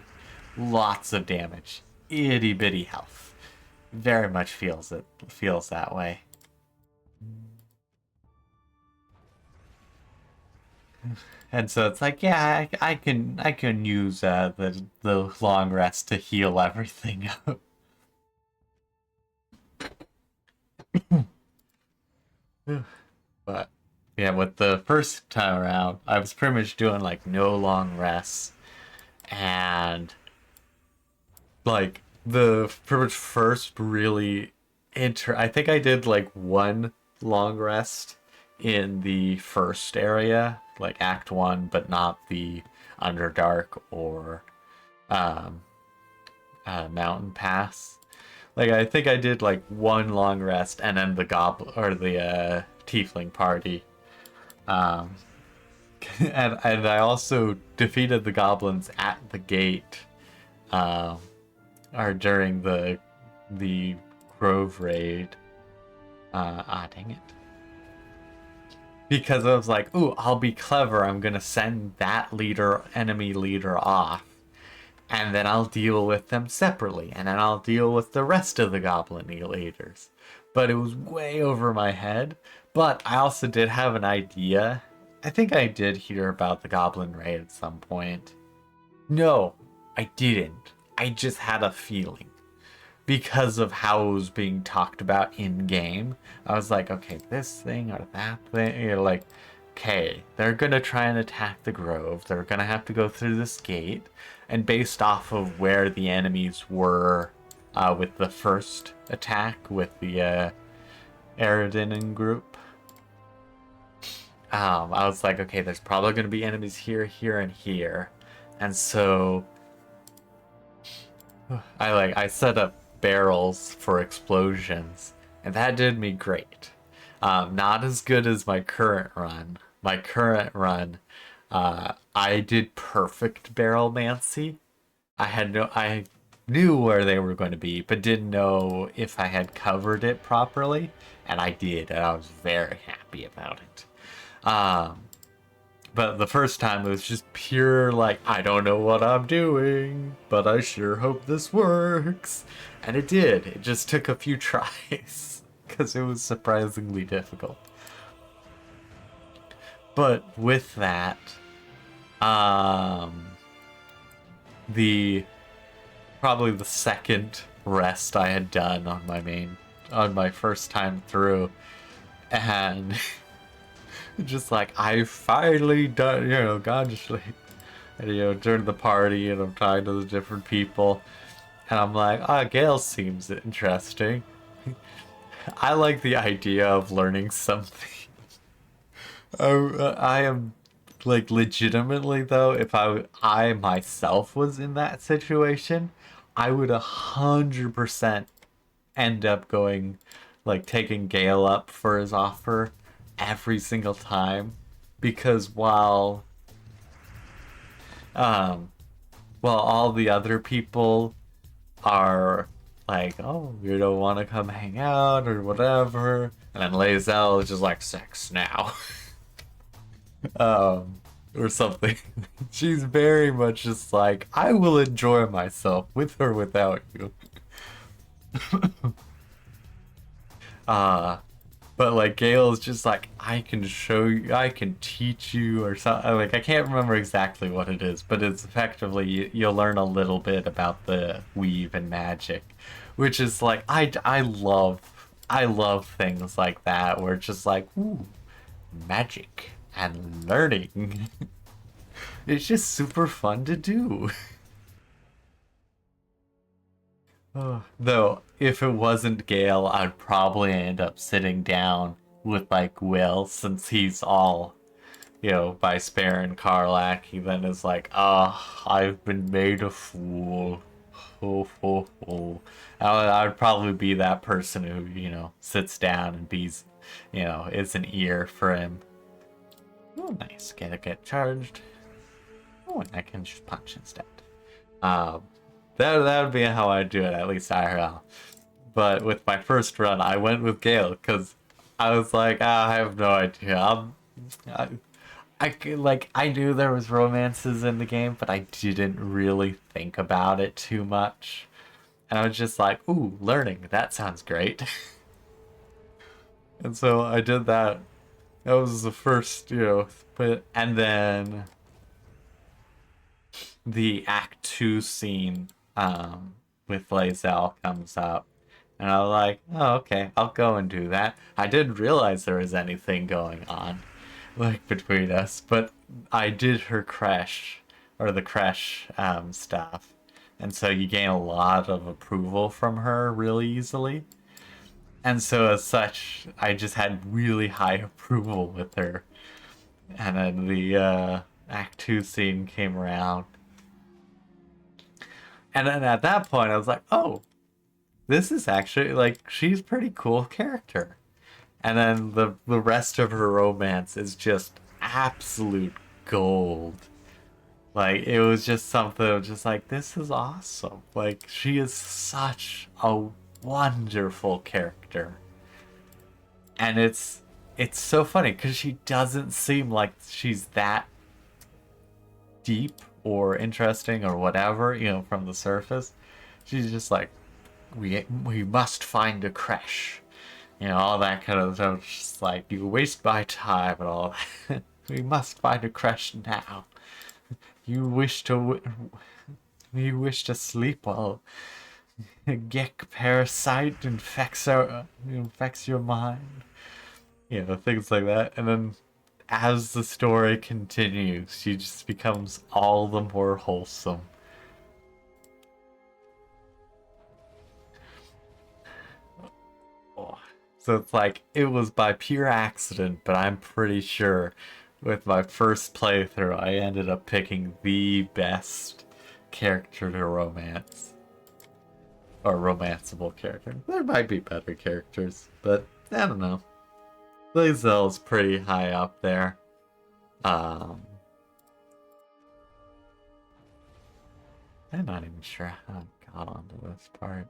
Lots of damage. Itty bitty health. Very much feels that way. And so it's like, yeah, I can use the long rest to heal everything up. But yeah, with the first time around, I was pretty much doing like no long rests, and like the pretty much first really I think I did like one long rest in the first area, like Act 1, but not the Underdark or um, Mountain Pass. Like I think I did like one long rest, and then the goblin or the Tiefling party. Um, and I also defeated the goblins at the gate, um, or during the Grove raid. Dang it. Because I was like, ooh, I'll be clever. I'm gonna send that enemy leader off, and then I'll deal with them separately, and then I'll deal with the rest of the goblin leaders. But it was way over my head. But I also did have an idea. I think I did hear about the goblin raid at some point. No, I didn't. I just had a feeling because of how it was being talked about in game. I was like, okay, this thing or that thing. You're like, okay, they're gonna try and attack the grove. They're gonna have to go through this gate, and based off of where the enemies were with the first attack with the Eredin group, I was like, okay, there's probably gonna be enemies here, here, and here, and so I set up barrels for explosions, and that did me great. Not as good as my current run. My current run, I did perfect barrel mancy. I knew where they were going to be, but didn't know if I had covered it properly, and I did, and I was very happy about it. But the first time it was just pure, like, I don't know what I'm doing, but I sure hope this works. And it did. It just took a few tries, because it was surprisingly difficult. But with that, the probably the second rest I had done on my first time through, and Just like, I finally done, gone to sleep. And, during the party, and I'm talking to the different people. And I'm like, Gale seems interesting. I like the idea of learning something. I am, like, legitimately, though, if I myself was in that situation, I would 100% end up going, like, taking Gale up for his offer every single time. Because um, while all the other people are like, oh, you don't want to come hang out or whatever. And then Lae'zel is just like, sex now. Or something. She's very much just like, I will enjoy myself with or without you. uh, but like Gale's just like, I can show you, I can teach you, or something. Like, I can't remember exactly what it is, but it's effectively you'll learn a little bit about the weave and magic, which is like, I love things like that where it's just like, ooh, magic and learning. It's just super fun to do. Oh, though, if it wasn't Gale, I'd probably end up sitting down with like Will, since he's all, by Sparen Karlach. He then is like, I've been made a fool. Ho ho ho. I would probably be that person who, sits down and is an ear for him. Oh, nice. Get charged. Oh, and I can just punch instead. Um, that would be how I do it, at least IRL. But with my first run, I went with Gale because I was like, I have no idea. I knew there was romances in the game, but I didn't really think about it too much. And I was just like, ooh, learning, that sounds great. And so I did that. That was the first, and then the Act 2 scene with Lae'zel comes up. And I was like, oh, okay, I'll go and do that. I didn't realize there was anything going on, like, between us, but I did her crash, or the crash stuff. And so you gain a lot of approval from her really easily. And so as such, I just had really high approval with her. And then the Act 2 scene came around. And then at that point, I was like, oh, this is actually, like, she's a pretty cool character. And then the rest of her romance is just absolute gold. Like, it was just something just like, this is awesome. Like, she is such a wonderful character. And it's so funny because she doesn't seem like she's that deep or interesting or whatever, from the surface. She's just like, we must find a crash. All that kind of stuff. Just like, you waste my time and all that. We must find a crash now. You wish to sleep while a Gek parasite infects your mind. Things like that. And then as the story continues, she just becomes all the more wholesome. Oh. So it's like, it was by pure accident, but I'm pretty sure with my first playthrough, I ended up picking the best character to romance. Or romanceable character. There might be better characters, but I don't know. Lae'zel's pretty high up there. I'm not even sure how I got onto this part.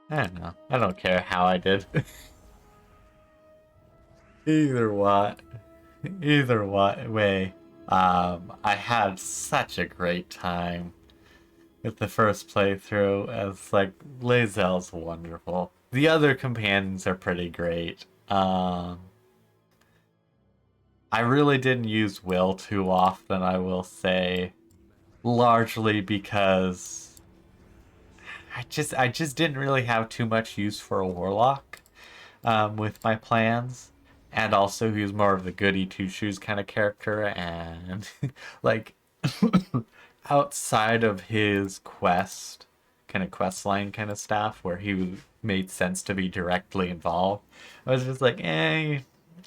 I don't know. I don't care how I did. Either way, I had such a great time with the first playthrough. As like, Lae'zel's wonderful. The other companions are pretty great. I really didn't use Will too often, I will say, largely because I just didn't really have too much use for a warlock with my plans. and also he was more of the goody two shoes kind of character, and like outside of his quest line kind of stuff where he made sense to be directly involved, I was just like,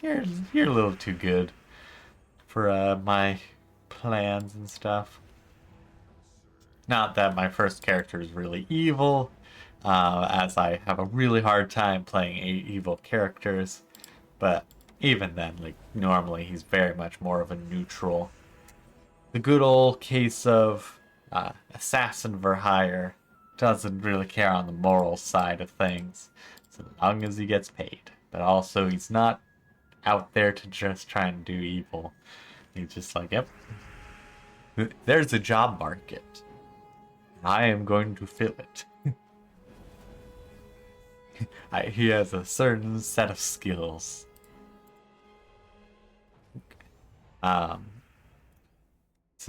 you're a little too good for my plans and stuff. Not that my first character is really evil, as I have a really hard time playing evil characters, but even then, like, normally he's very much more of a neutral. The good old case of assassin for hire doesn't really care on the moral side of things, so long as he gets paid. But also, he's not out there to just try and do evil. He's just like, yep, there's a job market. I am going to fill it. He has a certain set of skills. So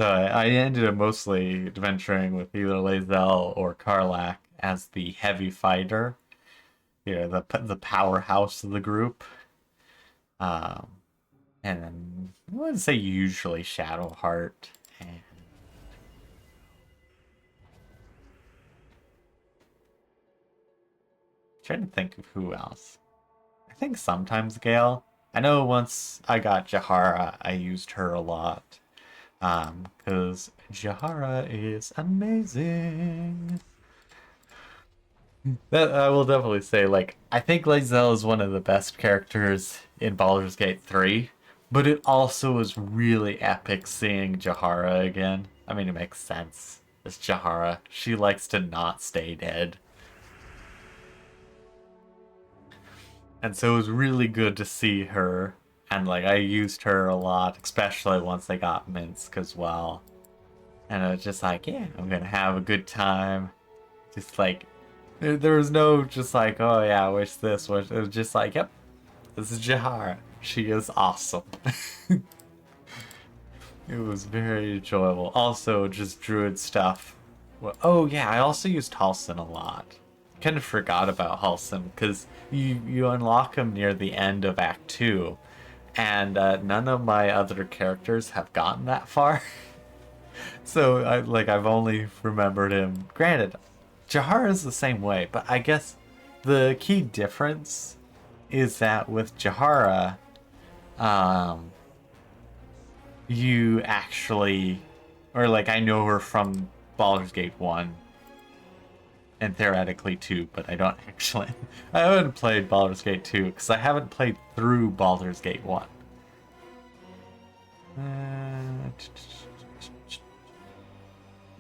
I ended up mostly adventuring with either Lae'zel or Karlach as the heavy fighter, the powerhouse of the group. And then I would say usually Shadowheart and trying to think of who else. I think sometimes Gale. I know once I got Jahara, I used her a lot. Because Jahara is amazing. That I will definitely say, like, I think Lae'zel is one of the best characters in Baldur's Gate 3, but it also was really epic seeing Jahara again. I mean, it makes sense. It's Jahara. She likes to not stay dead. And so it was really good to see her. And, like, I used her a lot, especially once I got Minsk as well. And I was just like, yeah, I'm gonna have a good time. Just like, there was no just like, oh yeah, I wish this was. It was just like, yep, this is Jahara. She is awesome. It was very enjoyable. Also, just druid stuff. Well, oh yeah, I also used Halsin a lot. Kind of forgot about Halsin because you unlock him near the end of Act 2, and none of my other characters have gotten that far. So I've only remembered him. Granted, Jahara is the same way, but I guess the key difference is that with Jahara, you actually, or like I know her from Baldur's Gate 1 and theoretically 2, but I don't actually. I haven't played Baldur's Gate 2 because I haven't played through Baldur's Gate 1.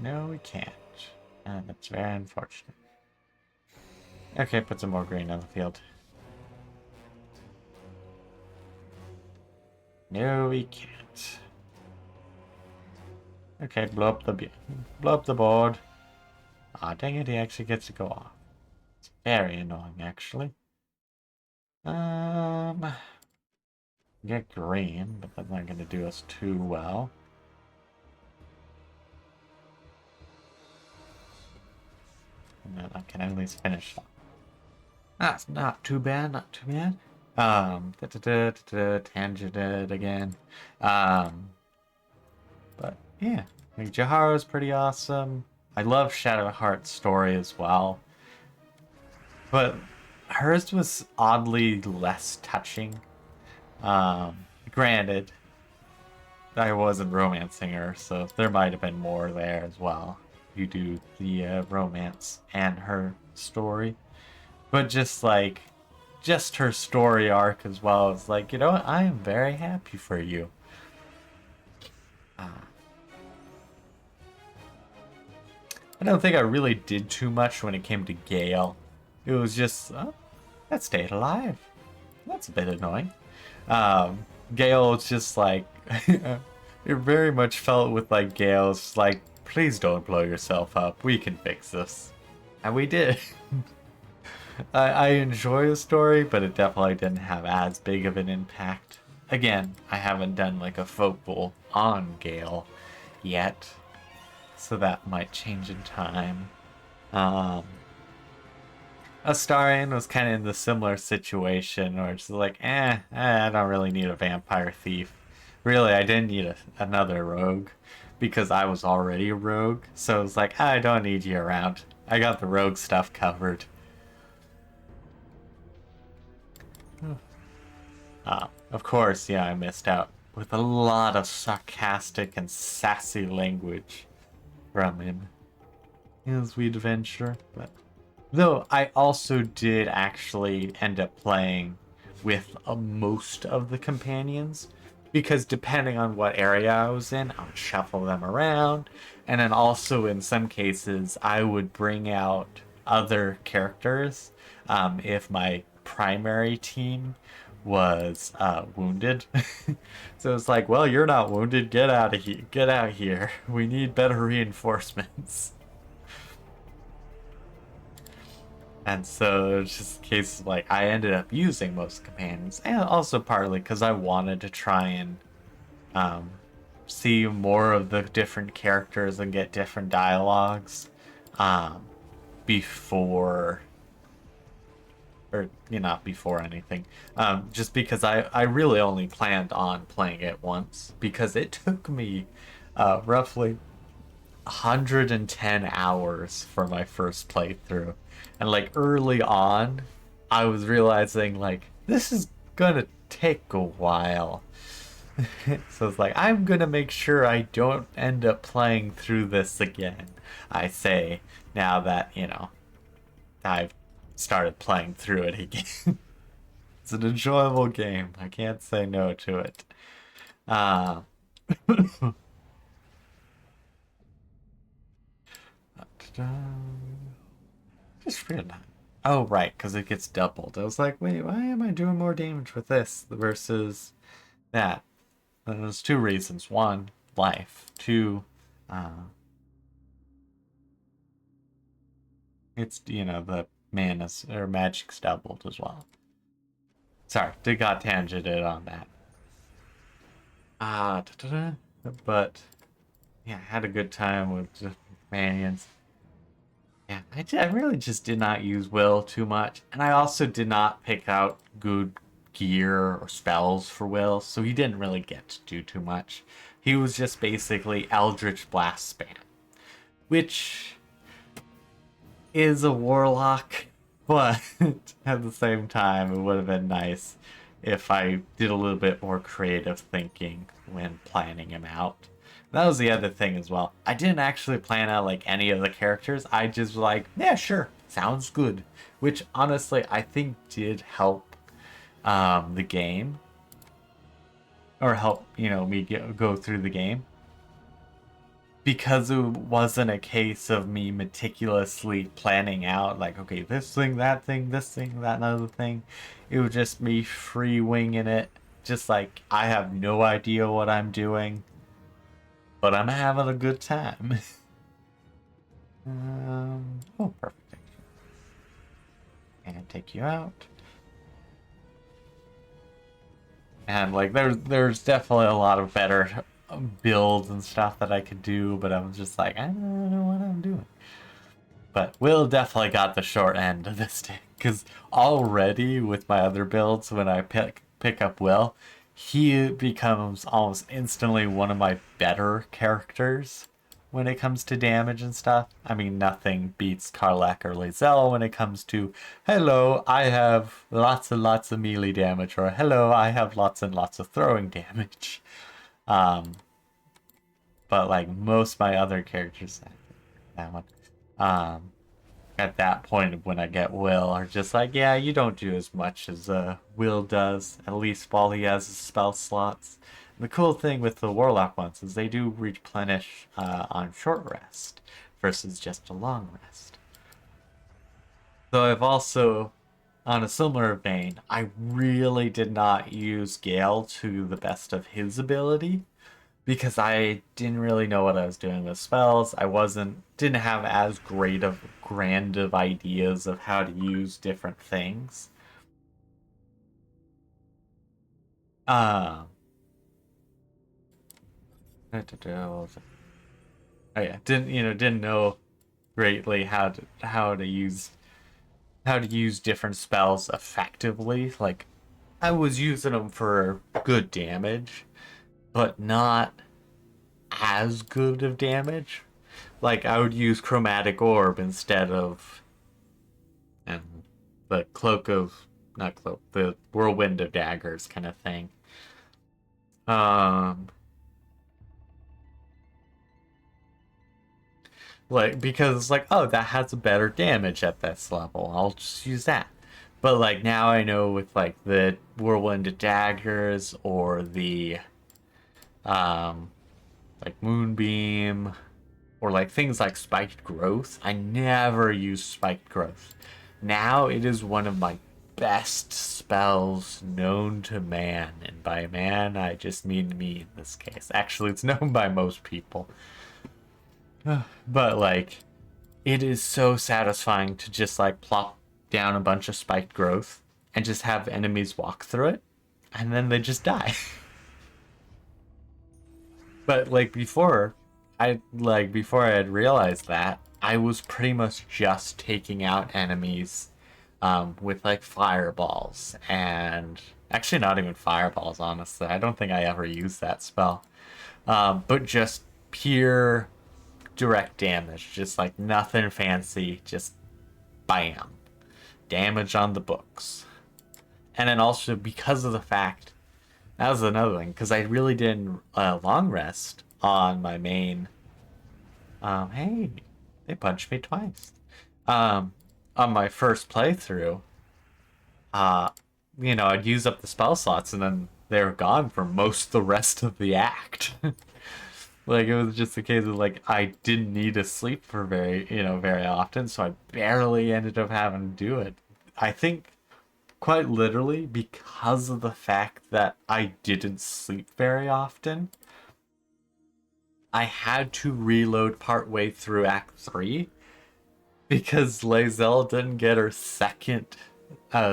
No, we can't. And that's very unfortunate. Okay, put some more green on the field. No, we can't. Okay, blow up the board. Ah, dang it, he actually gets to go off. It's very annoying, actually. Get green, but that's not gonna do us too well. And then I can at least finish that. That's not too bad, not too bad. Tangented again. But yeah, I mean, Jahara's pretty awesome. I love Shadowheart's story as well. But hers was oddly less touching. Granted, I wasn't romancing her, so there might have been more there as well. You do the romance and her story. But just her story arc as well is like, you know what? I am very happy for you. I don't think I really did too much when it came to Gale. It was just, oh, that stayed alive. That's a bit annoying. Gale was just like, it very much felt with like Gale's like, please don't blow yourself up. We can fix this. And we did. I enjoy the story, but it definitely didn't have as big of an impact. Again, I haven't done like a focal on Gale yet, so that might change in time. Astarion was kind of in the similar situation where it's like, I don't really need a vampire thief. Really, I didn't need another rogue because I was already a rogue. So it's like, I don't need you around. I got the rogue stuff covered. Of course, yeah, I missed out with a lot of sarcastic and sassy language from him. In Sweet Adventure, but though I also did actually end up playing with most of the companions because depending on what area I was in, I would shuffle them around. And then also in some cases, I would bring out other characters if my primary team was wounded. So it's like, well, you're not wounded. Get out of here. Get out here. We need better reinforcements. And so it's just a case of like I ended up using most companions, and also partly because I wanted to try and um, see more of the different characters and get different dialogues um, before, or not before anything. Just because I really only planned on playing it once because it took me roughly 110 hours for my first playthrough. And like early on, I was realizing like this is gonna take a while. So it's like I'm gonna make sure I don't end up playing through this again. I say now that, I've started playing through it again. It's an enjoyable game. I can't say no to it. Uh, Just realized. Oh, right, because it gets doubled. I was like, wait, why am I doing more damage with this versus that? And there's two reasons. One, life. Two, uh, it's, the mana's or magic's doubled as well. Sorry, did got tangented on that. But, yeah, I had a good time with the companions. Yeah, I really just did not use Will too much. And I also did not pick out good gear or spells for Will, so he didn't really get to do too much. He was just basically Eldritch Blast spam, which is a warlock, but at the same time, it would have been nice if I did a little bit more creative thinking when planning him out. That was the other thing as well. I didn't actually plan out like any of the characters. I just was like, yeah, sure, sounds good. Which honestly, I think did help the game, or help me go through the game, because it wasn't a case of me meticulously planning out like, okay, this thing, that thing, this thing, that another thing. It was just me free winging it, just like I have no idea what I'm doing, but I'm having a good time. Oh, perfect. And take you out. And like there's definitely a lot of better builds and stuff that I could do, but I was just like, I don't know what I'm doing. But Will definitely got the short end of this stick, because already with my other builds, when I pick up Will, he becomes almost instantly one of my better characters when it comes to damage and stuff. I mean, nothing beats Karlach or Lae'zel when it comes to, hello, I have lots and lots of melee damage, or hello, I have lots and lots of throwing damage. Um, but like most of my other characters, that one, um, at that point when I get Will are just like, yeah, you don't do as much as Will does, at least while he has his spell slots. And the cool thing with the Warlock ones is they do replenish on short rest versus just a long rest. So I've also, on a similar vein, I really did not use Gale to the best of his ability because I didn't really know what I was doing with spells. I didn't have as great of grand of ideas of how to use different things. Uh, oh yeah, didn't know greatly how to use how to use different spells effectively. Like, I was using them for good damage, but not as good of damage. Like, I would use Chromatic Orb instead of and the Cloak of not cloak, the Whirlwind of Daggers kind of thing. Um, like because it's like, oh, that has a better damage at this level. I'll just use that. But like now I know with like the Whirlwind of Daggers or the um like Moonbeam or like things like Spiked Growth. I never use Spiked Growth. Now it is one of my best spells known to man, and by man I just mean me in this case. Actually, it's known by most people. But like it is so satisfying to just like plop down a bunch of Spiked Growth and just have enemies walk through it and then they just die. But like before I had realized that, I was pretty much just taking out enemies with like fireballs and actually not even fireballs, honestly. I don't think I ever used that spell. But just pure direct damage, just like nothing fancy, just bam, damage on the books. And then also because of the fact that was another thing, because I really didn't long rest on my main. Hey, they punched me twice. Um, on my first playthrough, uh, I'd use up the spell slots and then they were gone for most of the rest of the act. Like it was just a case of like I didn't need to sleep for very often, so I barely ended up having to do it. I think quite literally because of the fact that I didn't sleep very often. I had to reload partway through Act 3 because Lae'zel didn't get her second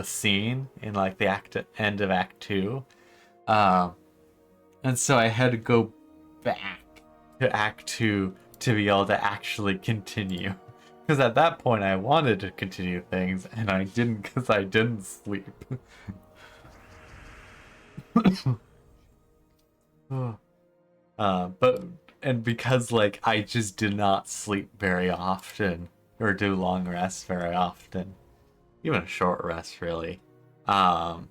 scene in like the end of Act 2. Um, and so I had to go back to Act 2 to be able to actually continue. Because at that point I wanted to continue things and I didn't because I didn't sleep. But and because like I just did not sleep very often or do long rests very often, even a short rest really. Um,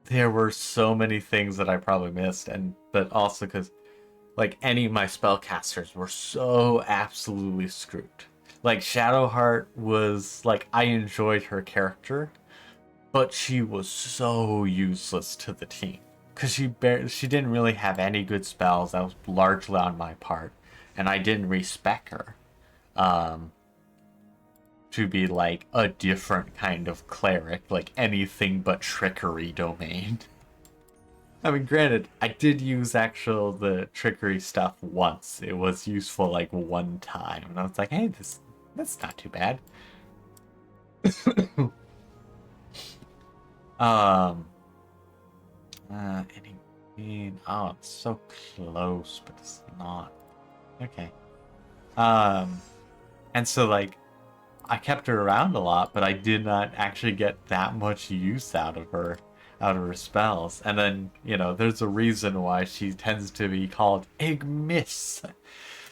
there were so many things that I probably missed, and but also because like any of my spellcasters were so absolutely screwed. Like Shadowheart was like I enjoyed her character, but she was so useless to the team because she didn't really have any good spells. That was largely on my part, and I didn't respec her um, to be like a different kind of cleric, like anything but trickery domain. I mean, granted, I did use the trickery stuff once. It was useful like one time, and I was like, hey, that's not too bad. um, oh, it's so close, but it's not. Okay. Um, and so like I kept her around a lot, but I did not actually get that much use out of her spells. And then, there's a reason why she tends to be called Egg Miss.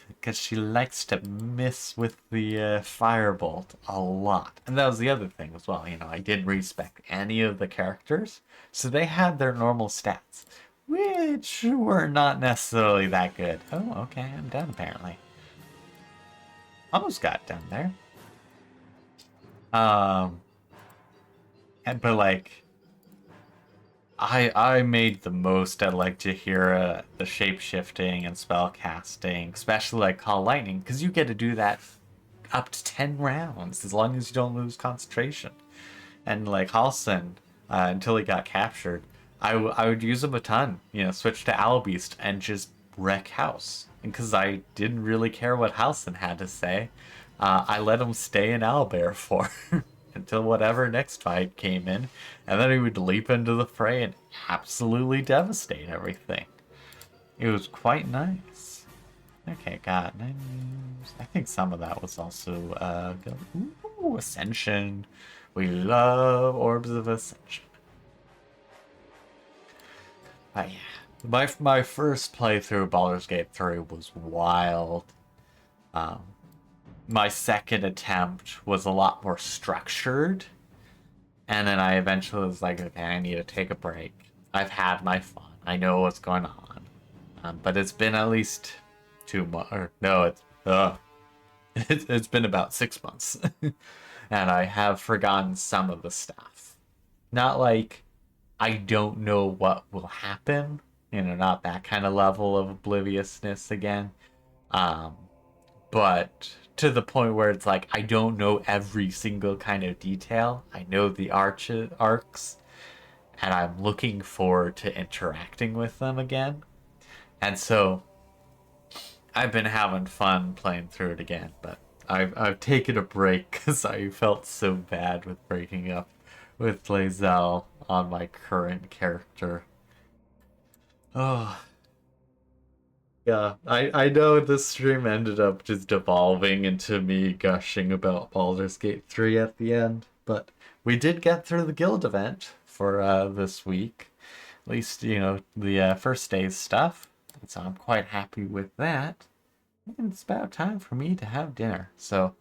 Because she likes to miss with the firebolt a lot. And that was the other thing as well. I didn't respect any of the characters. So they had their normal stats, which were not necessarily that good. Oh, okay, I'm done apparently. Almost got done there. Um, but like, I made the most out like Jahira, the shape shifting and spell casting, especially like Call Lightning, because you get to do that up to 10 rounds as long as you don't lose concentration. And like Halson, until he got captured, I would use him a ton. Switch to Owl Beast and just wreck house. And because I didn't really care what Halson had to say, I let him stay in Owlbear for until whatever next fight came in, and then he would leap into the fray and absolutely devastate everything. It was quite nice. Okay, got 9 moves. I think some of that was also Ooh, Ascension. We love Orbs of Ascension. But yeah, my first playthrough of Baldur's Gate 3 was wild. Um, my second attempt was a lot more structured. And then I eventually was like, okay, I need to take a break. I've had my fun. I know what's going on. But it's been at least 2 months. Or no, it's been about 6 months. And I have forgotten some of the stuff. Not like I don't know what will happen. Not that kind of level of obliviousness again. Um, but to the point where it's like I don't know every single kind of detail. I know the arcs, and I'm looking forward to interacting with them again. And so I've been having fun playing through it again, but I've taken a break because I felt so bad with breaking up with Lae'zel on my current character. Oh, yeah, I know this stream ended up just devolving into me gushing about Baldur's Gate 3 at the end, but we did get through the guild event for this week. At least, the first day's stuff. So I'm quite happy with that. And it's about time for me to have dinner. So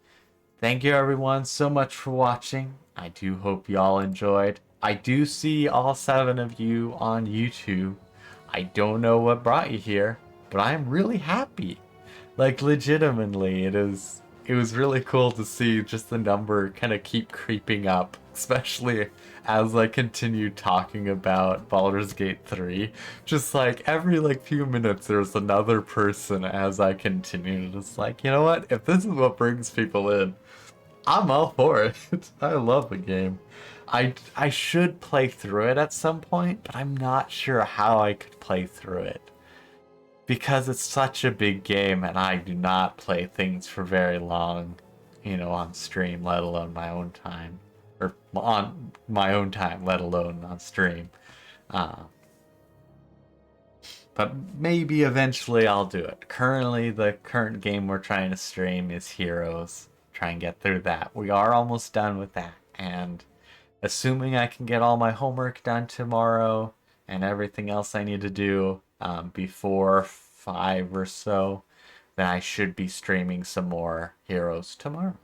thank you everyone so much for watching. I do hope y'all enjoyed. I do see all 7 of you on YouTube. I don't know what brought you here, but I'm really happy. Like legitimately, it was really cool to see just the number kind of keep creeping up, especially as I continue talking about Baldur's Gate 3. Just like every few minutes there's another person as I continue. Just like, you know what? If this is what brings people in, I'm all for it. I love the game. I should play through it at some point, but I'm not sure how I could play through it. Because it's such a big game and I do not play things for very long, on stream, let alone my own time. Or on my own time, let alone on stream. But maybe eventually I'll do it. Currently, the current game we're trying to stream is Heroes. Try and get through that. We are almost done with that. And assuming I can get all my homework done tomorrow and everything else I need to do before 5 or so, then I should be streaming some more Heroes tomorrow.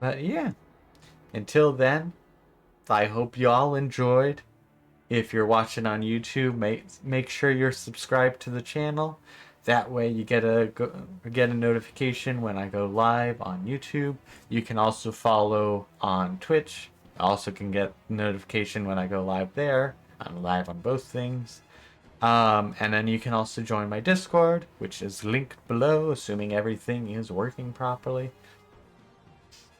But yeah, until then, I hope you all enjoyed. If you're watching on YouTube, make sure you're subscribed to the channel. That way you get a notification when I go live on YouTube. You can also follow on Twitch. Also can get notification when I go live there. I'm live on both things. And then you can also join my Discord, which is linked below, assuming everything is working properly.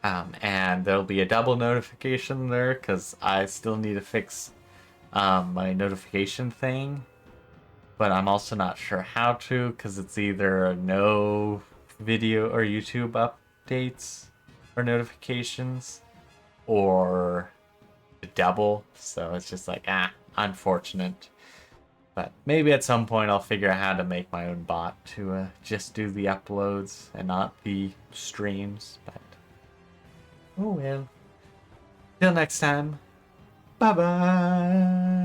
And there'll be a double notification there because I still need to fix my notification thing, but I'm also not sure how to because it's either no video or YouTube updates or notifications or double, so it's just like unfortunate. But maybe at some point I'll figure out how to make my own bot to just do the uploads and not the streams, but oh well. Till next time, bye bye.